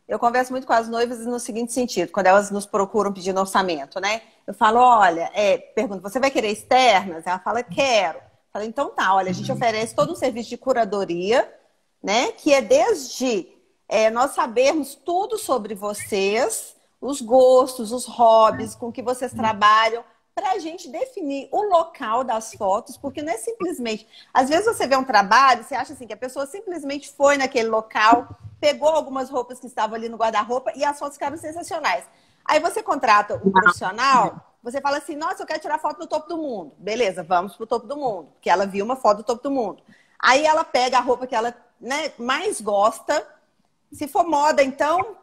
Eu converso muito com as noivas no seguinte sentido, quando elas nos procuram pedindo orçamento, né? Eu falo, olha, pergunto, você vai querer externas? Ela fala, quero. Eu falo, então tá, olha, a gente oferece todo um serviço de curadoria, né? Que é desde nós sabermos tudo sobre vocês, os gostos, os hobbies, com que vocês trabalham, para a gente definir o local das fotos, porque não é simplesmente... Às vezes você vê um trabalho, você acha assim que a pessoa simplesmente foi naquele local, pegou algumas roupas que estavam ali no guarda-roupa e as fotos ficaram sensacionais. Aí você contrata um profissional, você fala assim, nossa, eu quero tirar foto no topo do mundo. Beleza, vamos pro topo do mundo, porque ela viu uma foto do topo do mundo. Aí ela pega a roupa que ela, né, mais gosta, se for moda, então,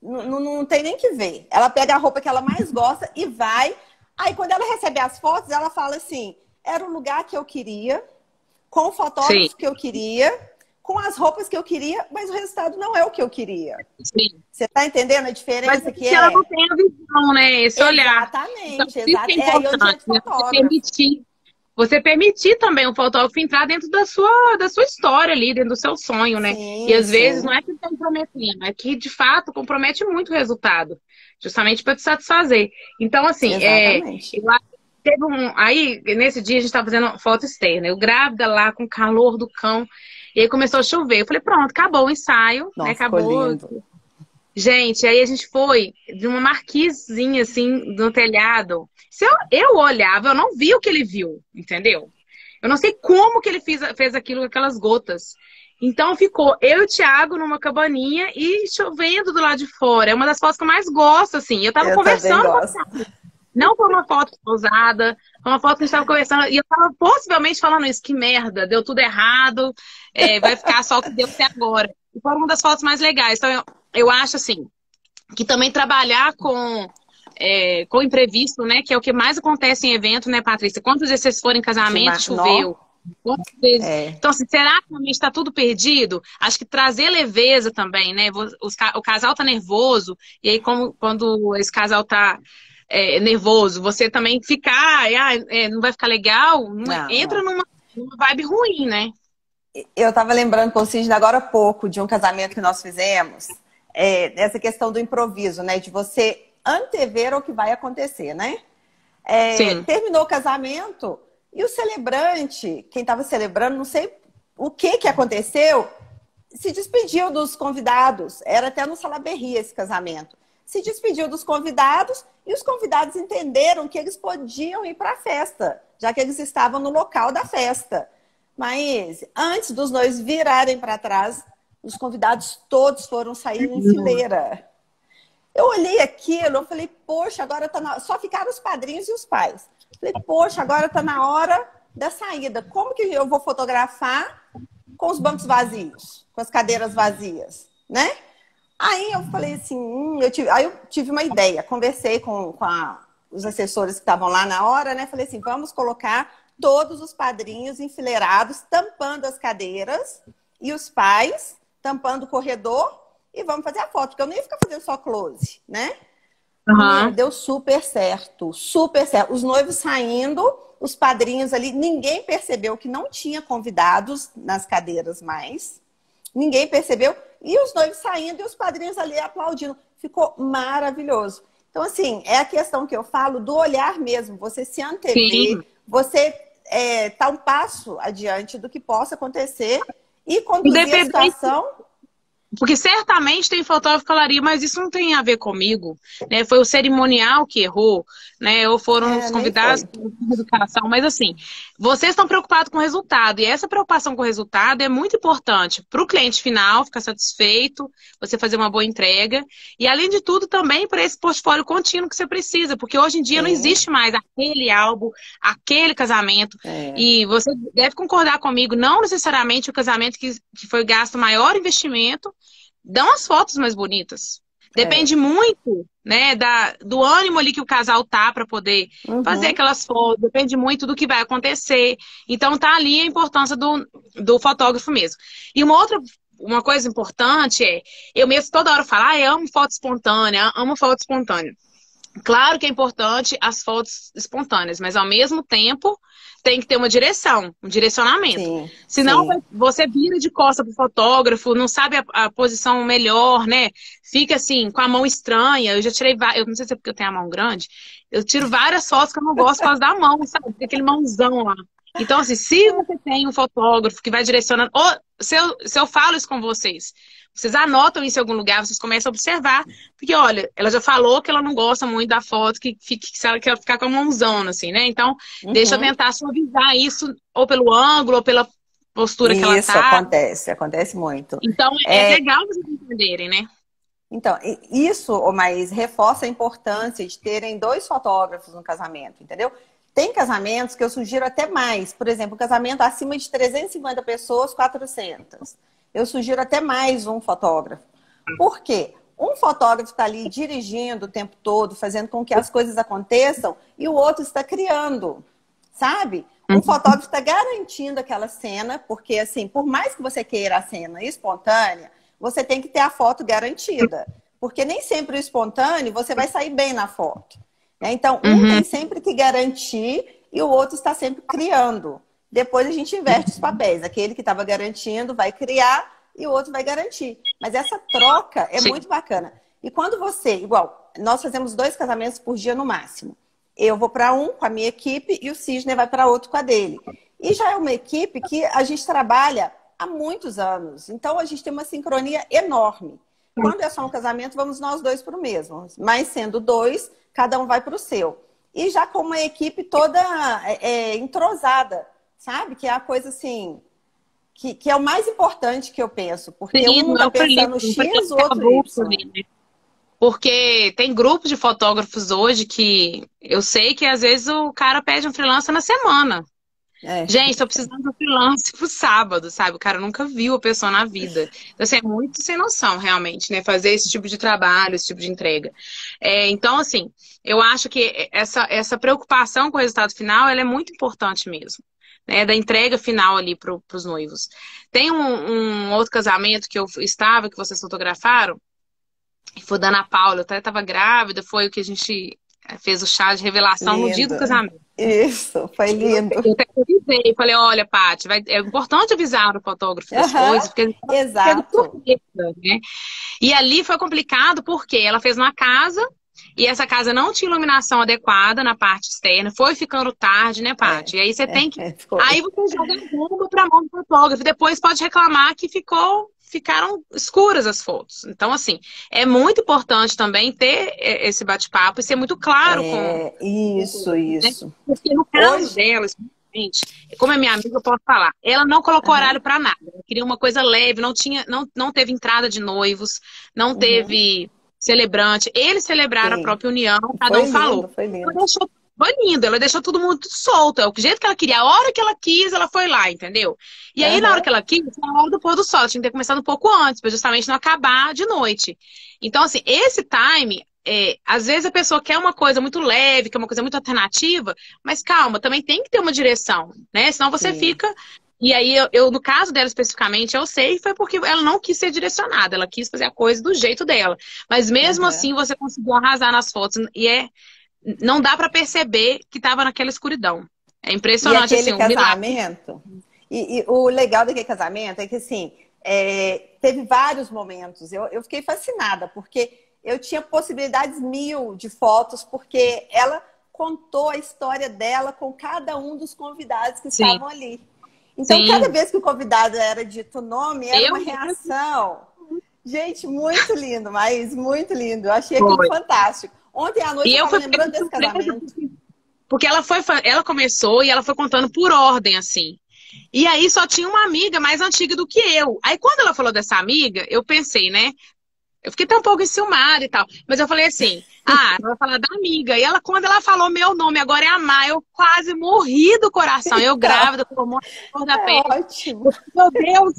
não tem nem que ver. Ela pega a roupa que ela mais gosta e vai... Aí, quando ela recebe as fotos, ela fala assim, era o lugar que eu queria, com o fotógrafo que eu queria, com as roupas que eu queria, mas o resultado não é o que eu queria. Sim. Você tá entendendo a diferença mas que é? Ela não tem a visão, né? Esse olhar. Exatamente, Então, isso é importante, né? Você permitir também o fotógrafo entrar dentro da sua história ali, dentro do seu sonho, né? Sim, e às vezes não é que ele está comprometendo, é que de fato compromete muito o resultado, justamente para te satisfazer. Então, assim, eu acho que teve aí, nesse dia, a gente estava fazendo foto externa, eu grávida lá, com o calor do cão, e aí começou a chover. Eu falei, pronto, acabou o ensaio, nossa, né? Acabou. Gente, aí a gente foi de uma marquisinha, assim, no telhado. Se eu olhava, eu não vi o que ele viu, entendeu? Eu não sei como que ele fez aquilo com aquelas gotas. Então ficou eu e o Thiago numa cabaninha e chovendo do lado de fora. É uma das fotos que eu mais gosto, assim. Eu tava conversando com a... Não foi uma foto pausada, foi uma foto que a gente tava conversando. E eu tava possivelmente falando isso, que merda, deu tudo errado, vai ficar só o que deu até agora. E foi uma das fotos mais legais. Então eu acho, assim, que também trabalhar com imprevisto, né? Que é o que mais acontece em evento, né, Patrícia? Quantas vezes vocês foram em casamento, choveu? Quantas vezes? Então, assim, será que realmente está tudo perdido? Acho que trazer leveza também, né? O casal tá nervoso, e aí quando esse casal tá nervoso, você também ficar, não vai ficar legal, entra numa vibe ruim, né? Eu tava lembrando com o Sidney agora há pouco de um casamento que nós fizemos, essa questão do improviso, né? De você antever o que vai acontecer, né? Terminou o casamento e o celebrante, quem estava celebrando, não sei o que aconteceu, se despediu dos convidados. Era até no Salaberry esse casamento. Se despediu dos convidados e os convidados entenderam que eles podiam ir para a festa, já que eles estavam no local da festa. Mas antes dos noivos virarem para trás, os convidados todos foram sair em fileira. Eu olhei aquilo, eu falei, poxa, agora tá na... Só ficaram os padrinhos e os pais. Falei, poxa, agora tá na hora da saída. Como que eu vou fotografar com os bancos vazios, com as cadeiras vazias, né? Aí eu falei assim, aí eu tive uma ideia, conversei com os assessores que estavam lá na hora, né? Falei assim, vamos colocar todos os padrinhos enfileirados, tampando as cadeiras, e os pais tampando o corredor, e vamos fazer a foto, porque eu nem ia ficar fazendo só close, né? Deu super certo, super certo. Os noivos saindo, os padrinhos ali, ninguém percebeu que não tinha convidados nas cadeiras mais. Ninguém percebeu. E os noivos saindo e os padrinhos ali aplaudindo. Ficou maravilhoso. Então, assim, é a questão que eu falo do olhar mesmo. Você se antever, você tá um passo adiante do que possa acontecer e conduzir a situação Porque certamente tem fotógrafo que falaria, mas isso não tem a ver comigo, né? Foi o cerimonial que errou, né? Ou foram os Nem convidados foi. com educação. Mas assim, vocês estão preocupados com o resultado. E essa preocupação com o resultado é muito importante para o cliente final ficar satisfeito, você fazer uma boa entrega. E além de tudo, também para esse portfólio contínuo que você precisa. Porque hoje em dia não Sim. existe mais aquele álbum, aquele casamento. É. E você deve concordar comigo, não necessariamente o casamento que foi gasto maior investimento dão as fotos mais bonitas. Depende É. muito, né, do ânimo ali que o casal tá para poder fazer Uhum. aquelas fotos. Depende muito do que vai acontecer. Então tá ali a importância do fotógrafo mesmo. E uma coisa importante é, eu mesmo toda hora falo, eu amo foto espontânea, amo foto espontânea. Claro que é importante as fotos espontâneas, mas ao mesmo tempo tem que ter uma direção, um direcionamento. Sim, Senão sim. você vira de costa pro fotógrafo, não sabe a posição melhor, né? Fica assim, com a mão estranha. Eu já tirei várias, eu não sei se é porque eu tenho a mão grande, eu tiro várias fotos que eu não gosto por causa da mão, sabe? Tem aquele mãozão lá. Então, assim, se você tem um fotógrafo que vai direcionando, ou se eu falo isso com vocês, vocês anotam isso em algum lugar, vocês começam a observar, porque, olha, ela já falou que ela não gosta muito da foto, que se ela quer ficar com a mãozona, assim, né? Então, deixa eu Uhum. tentar suavizar isso, ou pelo ângulo, ou pela postura que ela Isso tá. acontece muito. Então, é É, legal vocês entenderem, né? então, isso, mas reforça a importância de terem dois fotógrafos no casamento, entendeu? Tem casamentos que eu sugiro até mais. Por exemplo, um casamento acima de 350 pessoas, 400. Eu sugiro até mais um fotógrafo. Por quê? Um fotógrafo está ali dirigindo o tempo todo, fazendo com que as coisas aconteçam, e o outro está criando, sabe? Um fotógrafo está garantindo aquela cena, porque, assim, por mais que você queira a cena espontânea, você tem que ter a foto garantida. Porque nem sempre o espontâneo você vai sair bem na foto. Né? Então, um tem sempre que garantir e o outro está sempre criando. Depois a gente inverte os papéis. Aquele que estava garantindo vai criar e o outro vai garantir. Mas essa troca é Sim. muito bacana. E quando você, igual, nós fazemos 2 casamentos por dia no máximo. Eu vou para um com a minha equipe e o Cisne vai para outro com a dele. E já é uma equipe que a gente trabalha há muitos anos. Então a gente tem uma sincronia enorme. Quando é só um casamento, vamos nós dois para o mesmo. Mas sendo 2, cada um vai para o seu. E já com uma equipe toda entrosada, sabe? Que é a coisa assim, que é o mais importante que eu penso. Porque Sim, um não é está o freelancer, pensando não X, o precisa ficar outro bruto Y. ali, né? Porque tem grupos de fotógrafos hoje que eu sei que às vezes o cara pede um freelancer na semana. É. Gente, tô precisando de um freelance pro sábado, sabe? O cara nunca viu a pessoa na vida. Então, assim, é muito sem noção, realmente, né? Fazer esse tipo de trabalho, esse tipo de entrega. Então, assim, eu acho que essa preocupação com o resultado final, ela é muito importante mesmo. Né? Da entrega final ali pros noivos. Tem um outro casamento que eu estava, que vocês fotografaram, que foi da Ana Paula. Eu até estava grávida, foi o que a gente fez o chá de revelação no dia do Lindo. casamento. Isso, foi lindo. Eu até avisei, falei, olha, Paty, é importante avisar o fotógrafo das coisas, porque Exato. surpresa, né? E ali foi complicado porque ela fez uma casa e essa casa não tinha iluminação adequada na parte externa, foi ficando tarde, né, Paty? E aí você tem que. Aí você joga a bomba pra mão do fotógrafo, depois pode reclamar que ficaram escuras as fotos. Então, assim, é muito importante também ter esse bate-papo e ser muito claro com. Isso. Né? Porque no caso dela, gente, como é minha amiga, eu posso falar. Ela não colocou horário para nada. Ela queria uma coisa leve, não teve entrada de noivos, não teve celebrante. Eles celebraram a própria união, cada um falou. Foi lindo. Foi lindo, ela deixou tudo muito solto. É o jeito que ela queria. A hora que ela quis, ela foi lá, entendeu? E aí, na hora que ela quis, foi a hora do pôr do sol. Ela tinha que ter começado um pouco antes, para justamente não acabar de noite. Então, assim, esse time, às vezes a pessoa quer uma coisa muito leve, quer uma coisa muito alternativa, mas calma, também tem que ter uma direção, né? Senão você fica. E aí, no caso dela especificamente, eu sei, foi porque ela não quis ser direcionada, ela quis fazer a coisa do jeito dela. Mas mesmo assim, você conseguiu arrasar nas fotos. E não dá para perceber que estava naquela escuridão. É impressionante, e aquele assim, casamento. E o legal daquele casamento é que, assim, teve vários momentos. Eu fiquei fascinada, porque eu tinha possibilidades 1000 de fotos, porque ela contou a história dela com cada um dos convidados que estavam ali. Então, cada vez que o convidado era dito o nome, era uma reação. Gente, muito lindo, mas muito lindo. Eu achei aquilo Foi. fantástico. Ontem à noite E eu eu estava fui lembrando pega de desse surpresa, casamento. porque ela começou e ela foi contando por ordem, assim. E aí só tinha uma amiga mais antiga do que eu. Aí quando ela falou dessa amiga, eu pensei, né? Eu fiquei até um pouco enciumada e tal. Mas eu falei assim, ela vai falar da amiga. E ela, quando ela falou meu nome, agora é Amar, eu quase morri do coração. Eu Então, grávida, com um monte de cor da é pele. ótimo. Meu Deus,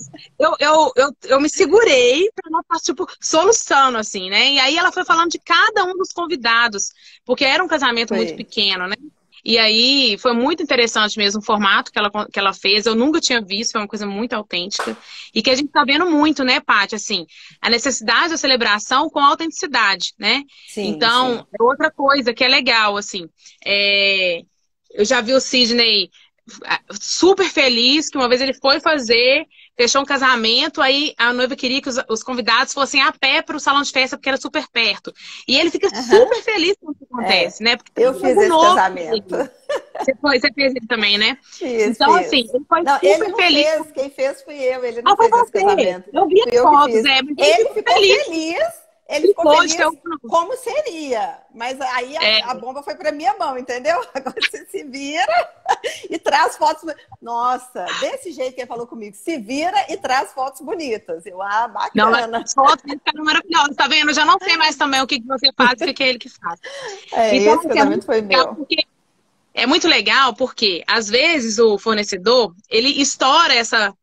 eu me segurei pra não estar, tipo, soluçando, assim, né? E aí ela foi falando de cada um dos convidados, porque era um casamento muito Foi. pequeno, né? E aí foi muito interessante mesmo o formato que ela fez. Eu nunca tinha visto, foi uma coisa muito autêntica. E que a gente tá vendo muito, né, Paty? Assim, a necessidade da celebração com autenticidade, né? Sim, Então, sim. é outra coisa que é legal, assim. Eu já vi o Sidney super feliz que uma vez ele foi fazer, fechou um casamento, aí a noiva queria que os convidados fossem a pé para o salão de festa porque era super perto. E ele fica Aham. super feliz quando isso É. acontece, né? Porque Eu é fiz algo esse novo pra casamento. ele. Você fez ele também, né? Fiz, Então, assim, fiz. ele foi Não, ele super não feliz. fez. Quem fez fui eu. Ele não Ah, foi fez esse você. casamento. Eu vi Fui as eu que fotos, fiz. mas ele Ele ficou ficou feliz. feliz. Ele ficou Ficou de ter feliz um... como seria. Mas aí a bomba foi para minha mão, entendeu? Agora você se vira e traz fotos. Nossa, desse jeito que ele falou comigo. Se vira e traz fotos bonitas. Não, mas Bacana. as fotos dele ficaram maravilhosas, tá vendo? Eu já não sei mais também o que você faz, fica ele que faz. É, Então, esse assim, é casamento muito foi legal meu. porque às vezes o fornecedor, ele estoura essa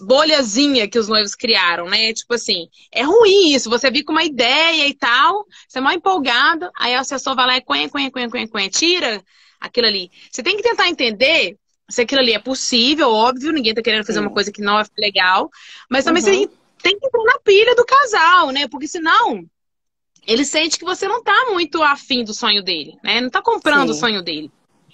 bolhazinha que os noivos criaram, né? Tipo assim, é ruim isso, você vir com uma ideia e tal, você é mó empolgado, aí o assessor vai lá e tira aquilo ali. Você tem que tentar entender se aquilo ali é possível, óbvio, ninguém tá querendo fazer uma Sim. coisa que não é legal, mas também você Uhum. tem que entrar na pilha do casal, né? Porque senão ele sente que você não tá muito afim do sonho dele, né? Não tá comprando o Sim. sonho dele.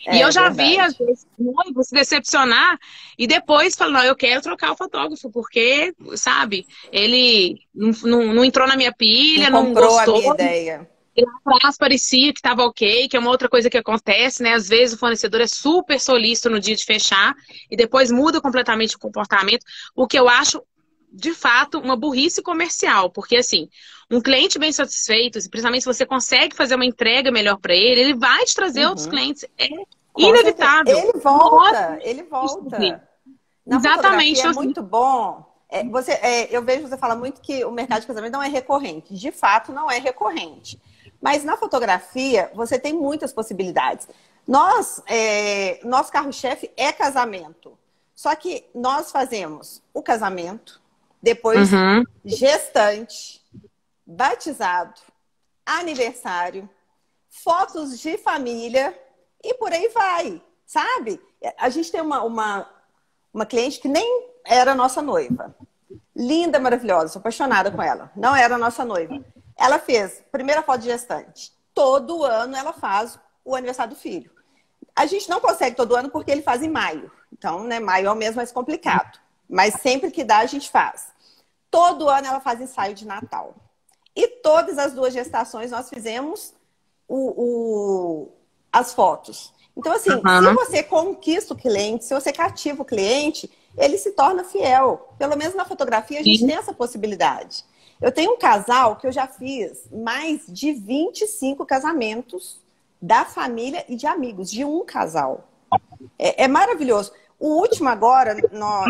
E eu É já vi, às verdade. vezes, noivo se decepcionar e depois falar, não, eu quero trocar o fotógrafo, porque, sabe, ele não entrou na minha Não pilha, não comprou a gostou, minha ideia. e lá atrás parecia que estava ok, que é uma outra coisa que acontece, né? Às vezes o fornecedor é super solícito no dia de fechar e depois muda completamente o comportamento, o que eu acho, de fato, uma burrice comercial, porque assim, um cliente bem satisfeito, principalmente se você consegue fazer uma entrega melhor para ele vai te trazer outros Uhum. clientes. É Com certeza. inevitável. Ele Nossa, volta, ele isso aqui. volta. Na Exatamente. fotografia é Então, assim, muito bom. Eu vejo você falar muito que o mercado de casamento não é recorrente. De fato, não é recorrente. Mas na fotografia, você tem muitas possibilidades. Nosso carro-chefe é casamento. Só que nós fazemos o casamento, depois uhum. gestante, batizado, aniversário, fotos de família e por aí vai, sabe? A gente tem uma cliente que nem era nossa noiva. Linda, maravilhosa, sou apaixonada com ela. Não era nossa noiva. Ela fez primeira foto de gestante. Todo ano ela faz o aniversário do filho. A gente não consegue todo ano porque ele faz em maio. Então, né, maio é o mês mais complicado. Mas sempre que dá, a gente faz. Todo ano ela faz ensaio de Natal. E todas as 2 gestações nós fizemos as fotos. Então, assim, se você conquista o cliente, se você cativa o cliente, ele se torna fiel. Pelo menos na fotografia a gente tem essa possibilidade. Eu tenho um casal que eu já fiz mais de 25 casamentos da família e de amigos, de um casal. É maravilhoso. O último agora,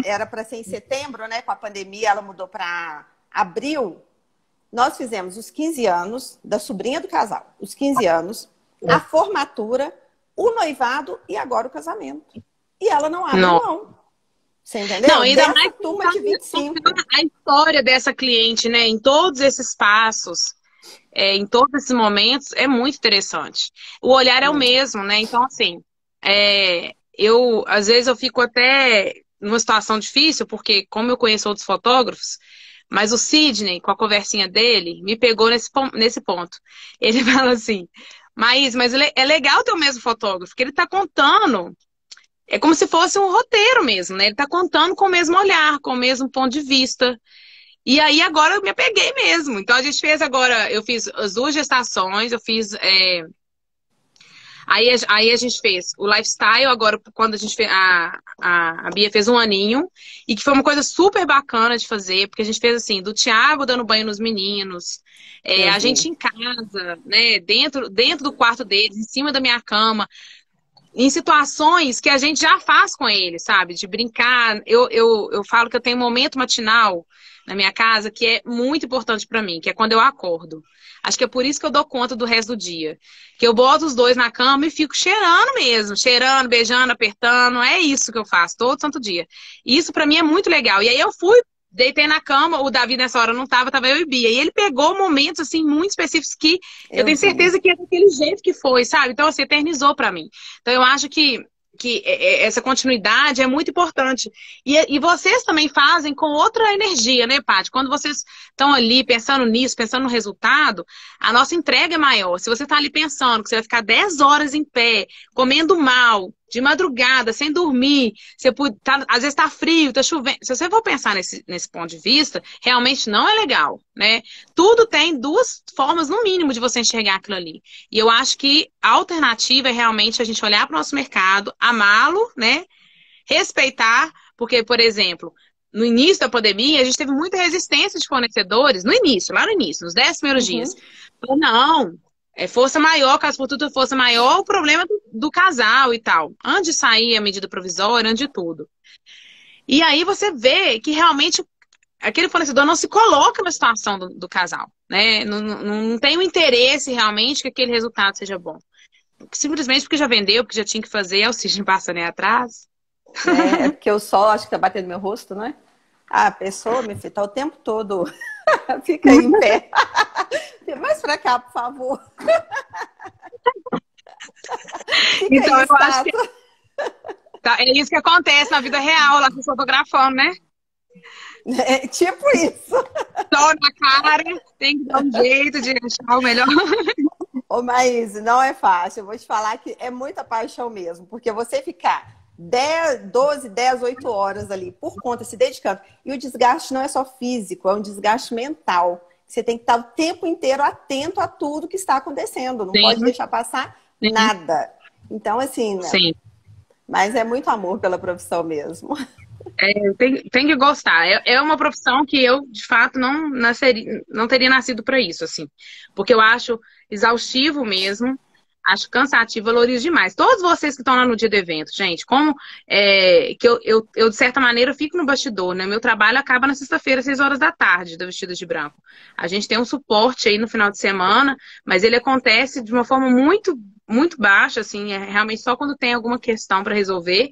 era para ser em setembro, né? Com a pandemia, ela mudou para abril. Nós fizemos os 15 anos da sobrinha do casal, os 15 anos, a formatura, o noivado e agora o casamento. E ela não abre mão. Você entendeu? Não, ainda Dessa mais turma de 25. a história dessa cliente, né? Em todos esses passos, em todos esses momentos, é muito interessante. O olhar é o Muito. mesmo, né? Então, assim, às vezes eu fico até numa situação difícil, porque como eu conheço outros fotógrafos, mas o Sidney, com a conversinha dele, me pegou nesse ponto. Ele fala assim, mas é legal ter o mesmo fotógrafo, porque ele tá contando, é como se fosse um roteiro mesmo, né? Ele tá contando com o mesmo olhar, com o mesmo ponto de vista. E aí agora eu me apeguei mesmo. Então a gente fez agora, eu fiz as 2 gestações, eu fiz Aí a gente fez o lifestyle, agora quando a gente fez, a Bia fez 1 aninho, e que foi uma coisa super bacana de fazer, porque a gente fez assim, do Thiago dando banho nos meninos, a gente em casa, né, dentro do quarto deles, em cima da minha cama, em situações que a gente já faz com eles, sabe? De brincar. Eu falo que eu tenho um momento matinal na minha casa que é muito importante pra mim, que é quando eu acordo. Acho que é por isso que eu dou conta do resto do dia. Que eu boto os dois na cama e fico cheirando mesmo. Cheirando, beijando, apertando. É isso que eu faço todo santo dia. E isso pra mim é muito legal. E aí eu fui, deitei na cama, o Davi nessa hora não tava eu e Bia. E ele pegou momentos, assim, muito específicos que eu tenho certeza que é daquele jeito que foi, sabe? Então, assim, eternizou pra mim. Então, eu acho que essa continuidade é muito importante. E vocês também fazem com outra energia, né, Paty? Quando vocês estão ali pensando nisso, pensando no resultado, a nossa entrega é maior. Se você está ali pensando que você vai ficar 10 horas em pé, comendo mal, de madrugada, sem dormir, às vezes está frio, está chovendo. Se você for pensar nesse ponto de vista, realmente não é legal, né? Tudo tem 2 formas, no mínimo, de você enxergar aquilo ali. E eu acho que a alternativa é realmente a gente olhar para o nosso mercado, amá-lo, né? Respeitar, porque, por exemplo, no início da pandemia, a gente teve muita resistência de fornecedores, lá no início, nos 10 primeiros dias. Falou, não, é força maior, caso for tudo força maior, o problema do casal e tal. Antes de sair a medida provisória, antes de tudo. E aí você vê que realmente aquele fornecedor não se coloca na situação do casal, né? Não tem o interesse realmente que aquele resultado seja bom. Simplesmente porque já vendeu, porque já tinha que fazer, o cisne passa nem atrás. É porque o sol acho que tá batendo no meu rosto, não é? A pessoa, meu filho, tá o tempo todo. Fica aí em pé. Mais pra cá, por favor. Então, eu acho que é isso que acontece na vida real, lá com fotografando, né? É tipo isso. Sol na cara, tem que dar um jeito de achar o melhor. Ô, Maíse, não é fácil. Eu vou te falar que é muita paixão mesmo. Porque você ficar 12, 10, 8 horas ali por conta, se dedicando. E o desgaste não é só físico, é um desgaste mental. Você tem que estar o tempo inteiro atento a tudo que está acontecendo. Não pode deixar passar nada. Então, assim, né? Sim. Mas é muito amor pela profissão mesmo. Tem que gostar. É uma profissão que eu, de fato, não teria nascido para isso, assim. Porque eu acho exaustivo mesmo. Acho cansativo, valorizo demais. Todos vocês que estão lá no dia do evento, gente, como que eu, de certa maneira, fico no bastidor, né? Meu trabalho acaba na sexta-feira, 6 horas da tarde, do Vestidas de Branco. A gente tem um suporte aí no final de semana, mas ele acontece de uma forma muito, muito baixa, assim, realmente só quando tem alguma questão para resolver.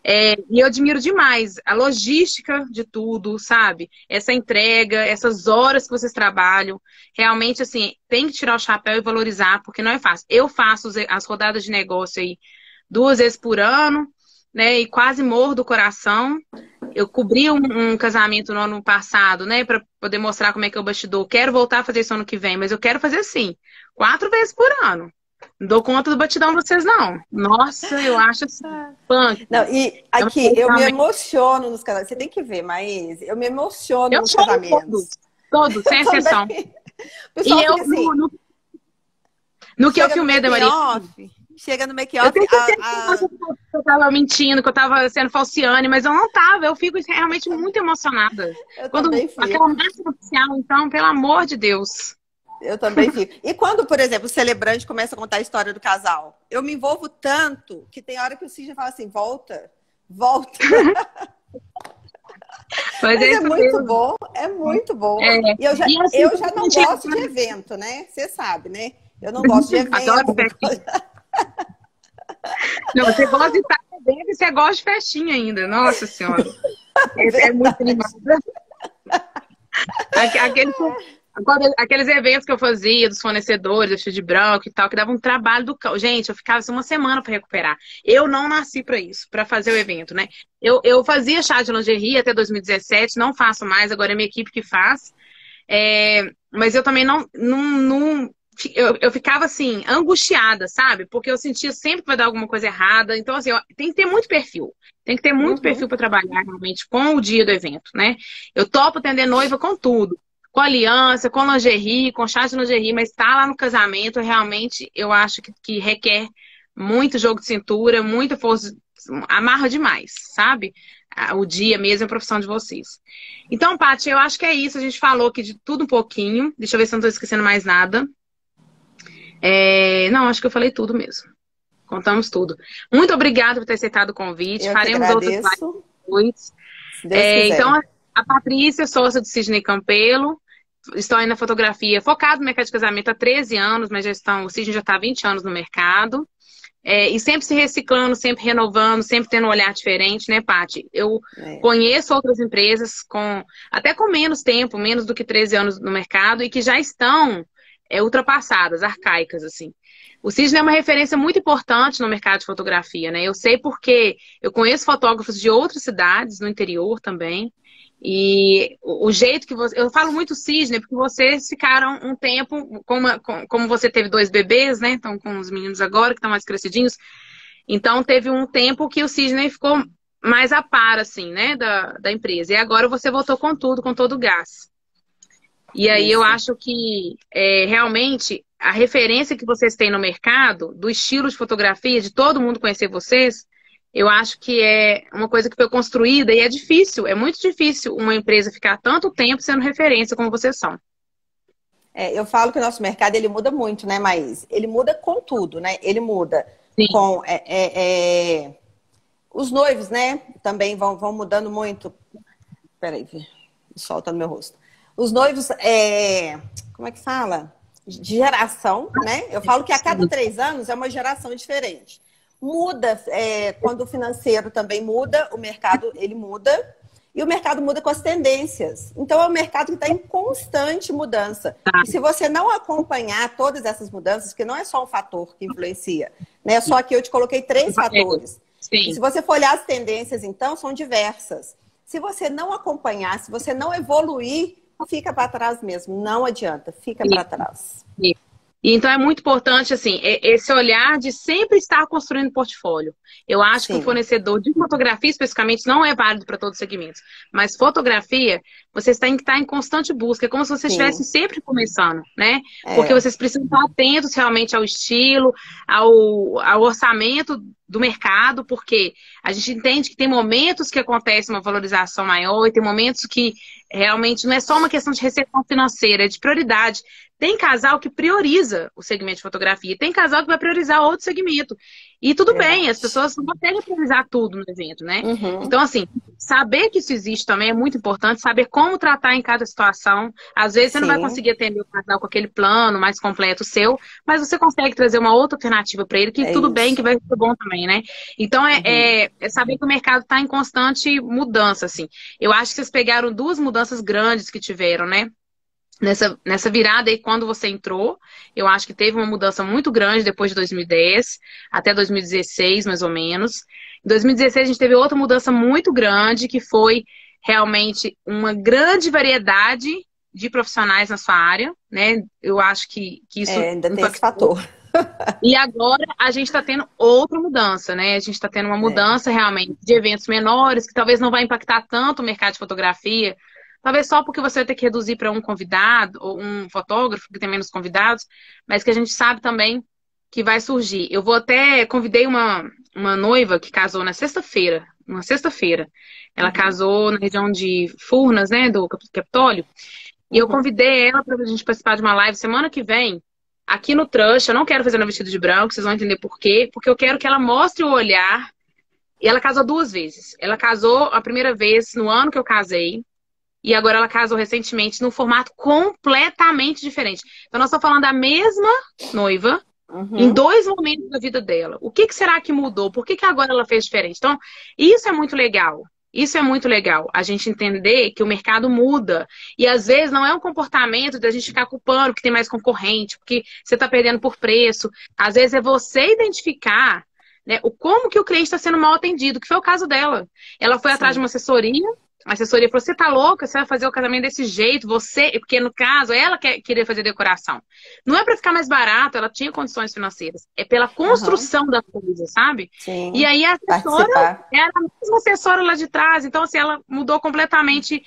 E eu admiro demais a logística de tudo, sabe? Essa entrega, essas horas que vocês trabalham. Realmente, assim, tem que tirar o chapéu e valorizar, porque não é fácil. Eu faço as rodadas de negócio aí 2 vezes por ano, né? E quase morro do coração. Eu cobri um casamento no ano passado, né? Para poder mostrar como é que é o bastidor. Quero voltar a fazer isso ano que vem, mas eu quero fazer assim, 4 vezes por ano. Não dou conta do batidão de vocês, não. Nossa, eu acho assim, punk. Não, e aqui, eu me emociono nos casamentos. Você tem que ver, Maíse. Eu me emociono nos casamentos. Todos, sem exceção. E eu, assim, no que eu filmei da Maria. Chega no make-off. Eu tenho certeza que eu tava mentindo, que eu tava sendo falciane, mas eu não tava. Eu fico realmente muito emocionada. Quando aquela marca oficial, então, pelo amor de Deus. Eu também fico. E quando, por exemplo, o celebrante começa a contar a história do casal, eu me envolvo tanto que tem hora que o Cisne fala assim, volta. Mas é muito bom, é muito bom. E eu já não gosto de evento, né? Você sabe, né? Eu não gosto de evento. Não, você gosta de estar bebendo e você gosta de festinha ainda. Nossa Senhora. É muito animado. Aqueles eventos que eu fazia dos fornecedores, vestido de branco e tal, que dava um trabalho do cão. Gente, eu ficava assim, 1 semana para recuperar. Eu não nasci para isso, para fazer o evento, né? Eu fazia chá de lingerie até 2017, não faço mais, agora é minha equipe que faz. Mas eu também eu ficava assim, angustiada, sabe? Porque eu sentia sempre que vai dar alguma coisa errada. Então, assim, tem que ter muito perfil. Tem que ter muito perfil para trabalhar realmente com o dia do evento, né? Eu topo atender noiva com tudo. Com aliança, com lingerie, com chá de lingerie, mas tá lá no casamento, realmente, eu acho que requer muito jogo de cintura, muita força, amarra demais, sabe? O dia mesmo, a profissão de vocês. Então, Paty, eu acho que é isso. A gente falou aqui de tudo um pouquinho. Deixa eu ver se eu não estou esquecendo mais nada. Não, acho que eu falei tudo mesmo. Contamos tudo. Muito obrigada por ter aceitado o convite. Eu Faremos outros lives depois. Se Deus quiser. Então, a Patrícia, sócia do Sidney Campelo. Estou aí na fotografia, focado no mercado de casamento há 13 anos, mas o Sidney já está há 20 anos no mercado. E sempre se reciclando, sempre renovando, sempre tendo um olhar diferente, né, Paty? Eu conheço outras empresas até com menos tempo, menos do que 13 anos no mercado, e que já estão ultrapassadas, arcaicas, assim. O Sidney é uma referência muito importante no mercado de fotografia, né? Eu sei porque eu conheço fotógrafos de outras cidades, no interior também, e o jeito que você... Eu falo muito Sidney porque vocês ficaram um tempo, como você teve 2 bebês, né? Então, com os meninos agora, que estão mais crescidinhos. Então, teve um tempo que o Sidney ficou mais a par, assim, né? Da empresa. E agora você voltou com tudo, com todo o gás. E aí eu acho que, realmente, a referência que vocês têm no mercado, do estilo de fotografia, de todo mundo conhecer vocês... Eu acho que é uma coisa que foi construída e é difícil, é muito difícil uma empresa ficar tanto tempo sendo referência como vocês são. Eu falo que o nosso mercado ele muda muito, né, Maís? Ele muda com tudo, né? Ele muda Sim. com... os noivos, né? Também vão mudando muito. Peraí, o sol tá no meu rosto. Os noivos, como é que fala? De geração, né? Eu falo que a cada 3 anos é uma geração diferente. Muda, quando o financeiro também muda, o mercado ele muda, e o mercado muda com as tendências. Então, é um mercado que está em constante mudança. E se você não acompanhar todas essas mudanças, que não é só um fator que influencia, né? Só que eu te coloquei 3 fatores. Sim. E se você for olhar as tendências, então, são diversas. Se você não acompanhar, se você não evoluir, fica para trás mesmo. Não adianta, fica para trás. Sim. Então é muito importante, assim, esse olhar de sempre estar construindo portfólio. Eu acho que o fornecedor de fotografia, especificamente, não é válido para todos os segmentos. Mas fotografia, vocês têm que estar em constante busca. É como se vocês estivessem sempre começando, né? Porque vocês precisam estar atentos realmente ao estilo, ao orçamento do mercado, porque a gente entende que tem momentos que acontece uma valorização maior e tem momentos que realmente não é só uma questão de recepção financeira, é de prioridade. Tem casal que prioriza o segmento de fotografia, tem casal que vai priorizar outro segmento. E tudo bem, as pessoas não conseguem priorizar tudo no evento, né? Então, assim, saber que isso existe também é muito importante, saber como tratar em cada situação. Às vezes você não vai conseguir atender o casal com aquele plano mais completo seu, mas você consegue trazer uma outra alternativa para ele, que tudo bem, que vai ser bom também, né? Então, é saber que o mercado está em constante mudança, assim. Eu acho que vocês pegaram 2 mudanças grandes que tiveram, né? Nessa virada aí, quando você entrou, eu acho que teve uma mudança muito grande depois de 2010, até 2016, mais ou menos. Em 2016, a gente teve outra mudança muito grande, que foi realmente uma grande variedade de profissionais na sua área, né? Eu acho que isso... ainda tem esse fator. E agora a gente está tendo outra mudança, né? A gente está tendo uma mudança realmente de eventos menores, que talvez não vai impactar tanto o mercado de fotografia, talvez só porque você vai ter que reduzir para um convidado, ou um fotógrafo que tem menos convidados, mas que a gente sabe também que vai surgir. Eu convidei uma noiva que casou na sexta-feira, Ela casou na região de Furnas, né, do Capitólio, e eu convidei ela para a gente participar de uma live semana que vem, aqui no Trush. Eu não quero fazer no vestido de branco, vocês vão entender por quê, porque eu quero que ela mostre o olhar. E ela casou 2 vezes. Ela casou a primeira vez no ano que eu casei, e agora ela casou recentemente num formato completamente diferente. Então, nós estamos falando da mesma noiva em 2 momentos da vida dela. O que será que mudou? Por que agora ela fez diferente? Então, isso é muito legal. Isso é muito legal. A gente entender que o mercado muda. E, às vezes, não é um comportamento da gente ficar culpando que tem mais concorrente, porque você está perdendo por preço. Às vezes, é você identificar, né, como que o cliente está sendo mal atendido, que foi o caso dela. Ela foi atrás de uma assessoria. A assessoria falou: você tá louca? Você vai fazer o casamento desse jeito? Porque no caso, ela queria fazer decoração. Não é para ficar mais barato, ela tinha condições financeiras. É pela construção da coisa, sabe? Sim. E aí a assessora era a mesma assessora lá de trás. Então, assim, ela mudou completamente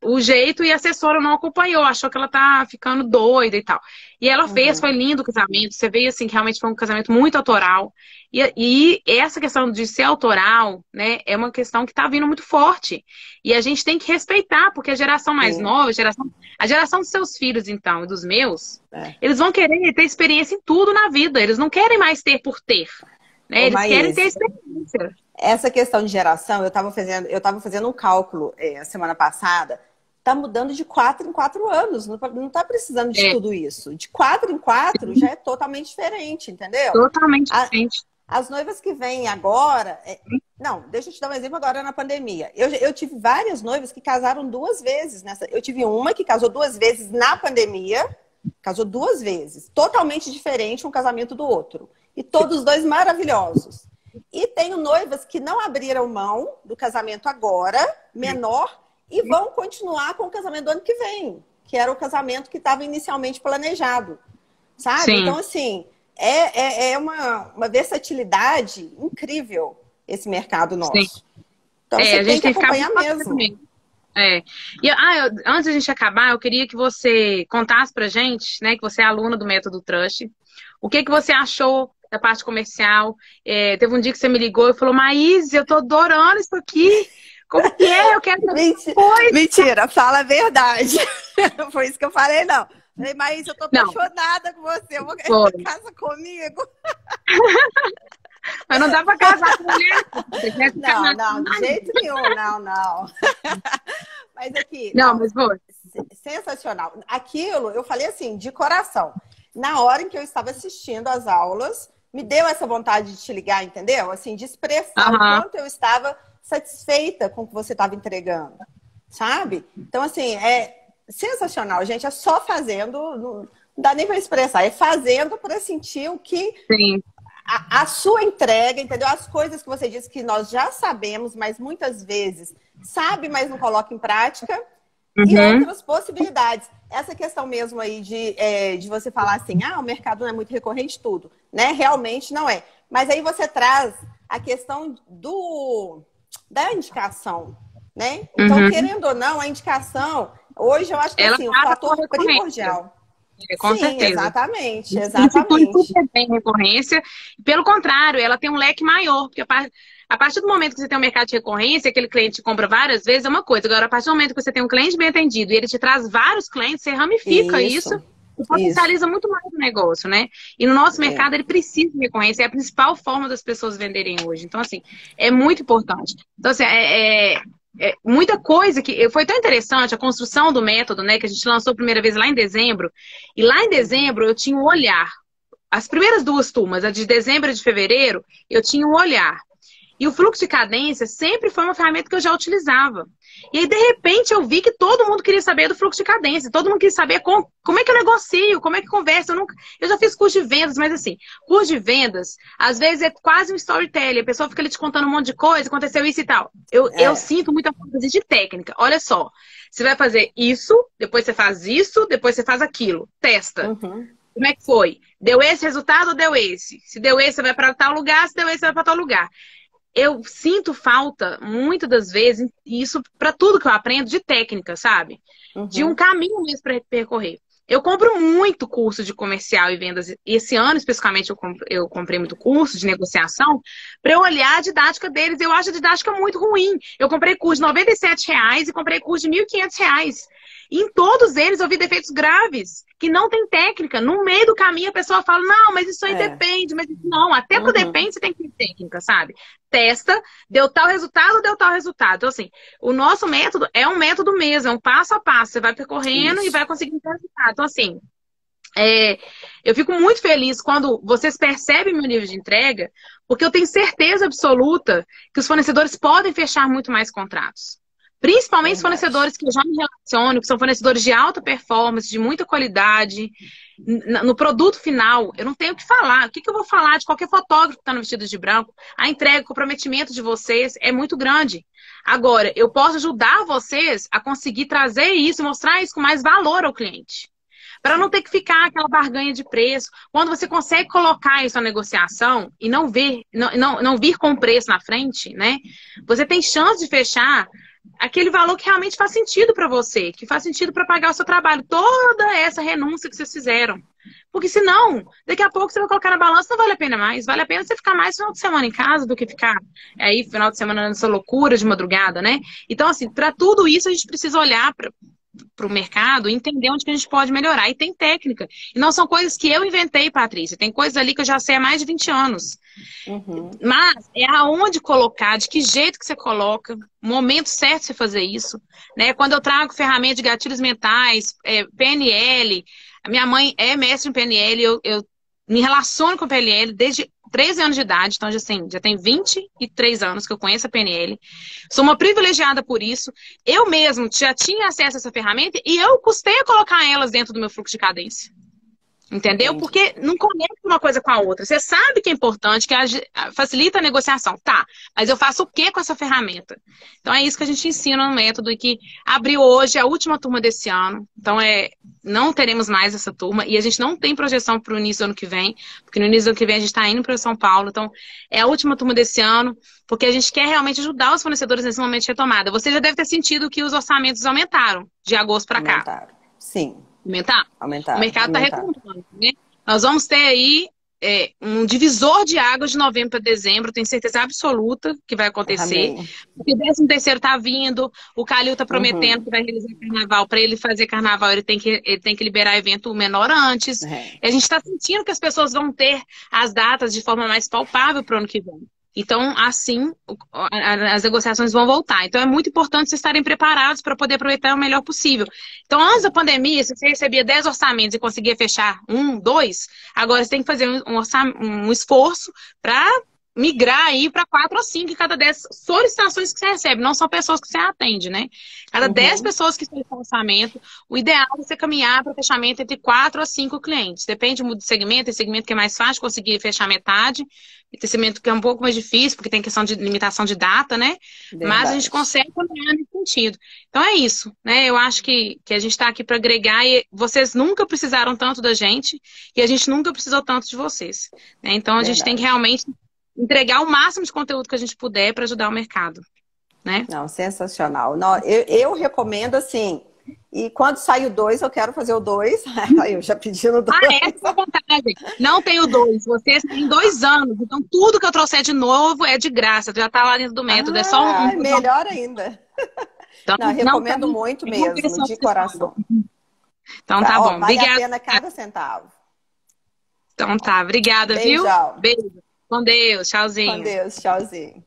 o jeito, e a assessora não acompanhou, achou que ela tá ficando doida e tal. E ela fez, foi lindo o casamento. Você vê assim que realmente foi um casamento muito autoral. E essa questão de ser autoral, né, é uma questão que está vindo muito forte. E a gente tem que respeitar, porque a geração mais nova, a geração dos seus filhos, então, e dos meus, eles vão querer ter experiência em tudo na vida. Eles não querem mais ter por ter. Né? Eles querem ter experiência. Essa questão de geração, eu estava fazendo um cálculo semana passada. Está mudando de 4 em 4 anos. Não está precisando de tudo isso. De 4 em 4 já é totalmente diferente, entendeu? Totalmente diferente. As noivas que vêm agora... Não, deixa eu te dar um exemplo agora na pandemia. Eu tive várias noivas que casaram 2 vezes. Eu tive uma que casou 2 vezes na pandemia. Casou 2 vezes. Totalmente diferente um casamento do outro. E todos os 2 maravilhosos. E tenho noivas que não abriram mão do casamento agora, menor, e vão continuar com o casamento do ano que vem, que era o casamento que estava inicialmente planejado, sabe? Sim. Então, assim, é uma versatilidade incrível esse mercado nosso. Sim. Então, você tem que acompanhar mesmo. Antes da gente acabar, eu queria que você contasse pra gente, né, que você é aluna do Método Trust, o que você achou da parte comercial. Teve um dia que você me ligou e falou, Maís, eu tô adorando isso aqui. Como que é? Eu quero saber. Mentira, fala a verdade. Não foi isso que eu falei, não. Falei, Maís, eu tô apaixonada com você. Eu vou casa comigo. Mas não dá pra casar com mulher. Não, de jeito nenhum, não. Mas aqui... mas foi. Sensacional. Aquilo, eu falei assim, de coração. Na hora em que eu estava assistindo as aulas, me deu essa vontade de te ligar, entendeu? Assim, de expressar o quanto eu estava satisfeita com o que você estava entregando, sabe? Então, assim, é sensacional, gente. É só fazendo, não dá nem para expressar. É fazendo para sentir o que... Sim. A sua entrega, entendeu? As coisas que você disse que nós já sabemos, mas muitas vezes sabe, mas não coloca em prática. E outras possibilidades. Essa questão mesmo aí de você falar assim, o mercado não é muito recorrente, tudo, né? Realmente não é. Mas aí você traz a questão da indicação, né? Então, querendo ou não, a indicação, hoje eu acho que assim, um fator primordial. Com certeza. Exatamente. Super bem recorrência. Pelo contrário, ela tem um leque maior, porque a partir do momento que você tem um mercado de recorrência, aquele cliente compra várias vezes, é uma coisa. Agora, a partir do momento que você tem um cliente bem atendido e ele te traz vários clientes, você ramifica isso e potencializa muito mais o negócio, né? E no nosso mercado, ele precisa de recorrência. É a principal forma das pessoas venderem hoje. Então, assim, é muito importante. Então, assim, muita coisa que... Foi tão interessante a construção do método, né? Que a gente lançou a primeira vez lá em dezembro. E lá em dezembro, eu tinha um olhar. As primeiras 2 turmas, a de dezembro e de fevereiro, eu tinha um olhar. E o fluxo de cadência sempre foi uma ferramenta que eu já utilizava. E aí, de repente, eu vi que todo mundo queria saber do fluxo de cadência. Todo mundo queria saber como é que eu negocio, como é que conversa. Eu já fiz curso de vendas, mas assim, curso de vendas, às vezes é quase um storytelling. A pessoa fica ali te contando um monte de coisa, aconteceu isso e tal. Eu sinto muita falta de técnica. Olha só, você vai fazer isso, depois você faz isso, depois você faz aquilo. Testa. Como é que foi? Deu esse resultado ou deu esse? Se deu esse, você vai para tal lugar. Se deu esse, você vai para tal lugar. Eu sinto falta, muitas das vezes, isso para tudo que eu aprendo, de técnica, sabe? De um caminho mesmo para percorrer. Eu compro muito curso de comercial e vendas. Esse ano, especificamente, eu comprei muito curso de negociação para eu olhar a didática deles. Eu acho a didática muito ruim. Eu comprei curso de R$ 97 e comprei curso de R$ 1.500. E em todos eles eu vi defeitos graves, que não tem técnica. No meio do caminho a pessoa fala, não, mas isso aí depende. Mas não, até pro depende você tem que ter técnica, sabe? Testa, deu tal resultado, deu tal resultado. Então, assim, o nosso método é um método mesmo, é um passo a passo. Você vai percorrendo e vai conseguindo ter resultado. Então, assim, eu fico muito feliz quando vocês percebem meu nível de entrega, porque eu tenho certeza absoluta que os fornecedores podem fechar muito mais contratos. Principalmente os fornecedores que eu já me relaciono, que são fornecedores de alta performance, de muita qualidade. No produto final, eu não tenho o que falar. O que eu vou falar de qualquer fotógrafo que está no vestido de branco? A entrega, o comprometimento de vocês é muito grande. Agora, eu posso ajudar vocês a conseguir trazer isso e mostrar isso com mais valor ao cliente. Para não ter que ficar aquela barganha de preço. Quando você consegue colocar isso na negociação e não vir com preço na frente, né? Você tem chance de fechar aquele valor que realmente faz sentido para você, que faz sentido para pagar o seu trabalho, toda essa renúncia que vocês fizeram. Porque senão, daqui a pouco você vai colocar na balança, não vale a pena mais. Vale a pena você ficar mais final de semana em casa do que ficar aí final de semana nessa loucura de madrugada, né? Então, assim, para tudo isso a gente precisa olhar para o mercado e entender onde que a gente pode melhorar. E tem técnica. E não são coisas que eu inventei, Patrícia. Tem coisas ali que eu já sei há mais de 20 anos. Mas é aonde colocar, de que jeito que você coloca, o momento certo de você fazer isso. Né? Quando eu trago ferramentas de gatilhos mentais, PNL, a minha mãe é mestre em PNL, eu me relaciono com PNL desde 13 anos de idade, então assim, já tem 23 anos que eu conheço a PNL. Sou uma privilegiada por isso. Eu mesmo já tinha acesso a essa ferramenta e eu custei a colocar elas dentro do meu fluxo de cadência. Entendeu? Entendi. Porque não conecta uma coisa com a outra. Você sabe que é importante, que facilita a negociação. Tá, mas eu faço o que com essa ferramenta? Então é isso que a gente ensina no método e que abriu hoje a última turma desse ano. Então não teremos mais essa turma e a gente não tem projeção para o início do ano que vem, porque no início do ano que vem a gente está indo para São Paulo. Então é a última turma desse ano, porque a gente quer realmente ajudar os fornecedores nesse momento de retomada. Você já deve ter sentido que os orçamentos aumentaram de agosto para cá. Aumentaram. Sim. Aumentar? O mercado está retomando, né? Nós vamos ter aí um divisor de águas de novembro para dezembro, tenho certeza absoluta que vai acontecer. Amém. Porque o 13º está vindo, o Calil está prometendo que vai realizar carnaval. Para ele fazer carnaval, ele tem que liberar evento menor antes. E a gente está sentindo que as pessoas vão ter as datas de forma mais palpável para o ano que vem. Então, assim, as negociações vão voltar. Então, é muito importante vocês estarem preparados para poder aproveitar o melhor possível. Então, antes da pandemia, se você recebia 10 orçamentos e conseguia fechar 1, 2, agora você tem que fazer um esforço para migrar aí para 4 ou 5 em cada 10 solicitações que você recebe. Não são pessoas que você atende, né? Cada 10 pessoas que solicitam orçamento, o ideal é você caminhar para fechamento entre 4 a 5 clientes. Depende muito do segmento. Tem segmento que é mais fácil conseguir fechar metade. E tem segmento que é um pouco mais difícil, porque tem questão de limitação de data, né? Verdade. Mas a gente consegue caminhar nesse sentido. Então é isso, né? Eu acho que a gente está aqui para agregar e vocês nunca precisaram tanto da gente e a gente nunca precisou tanto de vocês. Né? Então a gente tem que realmente entregar o máximo de conteúdo que a gente puder para ajudar o mercado, né? Não, sensacional. Não, eu recomendo, assim, e quando sai o 2, eu quero fazer o 2. Eu já pedi no 2. Essa é a vantagem. Não tem o 2. Vocês têm 2 anos. Então, tudo que eu trouxer de novo é de graça. Já está lá dentro do método. É só melhor ainda. Então, não, recomendo muito mesmo, de coração. Então, tá bom. Vale a pena cada centavo. Então, tá. Obrigada, Beijão. Viu? Beijo. Com Deus, tchauzinho. Com Deus, tchauzinho.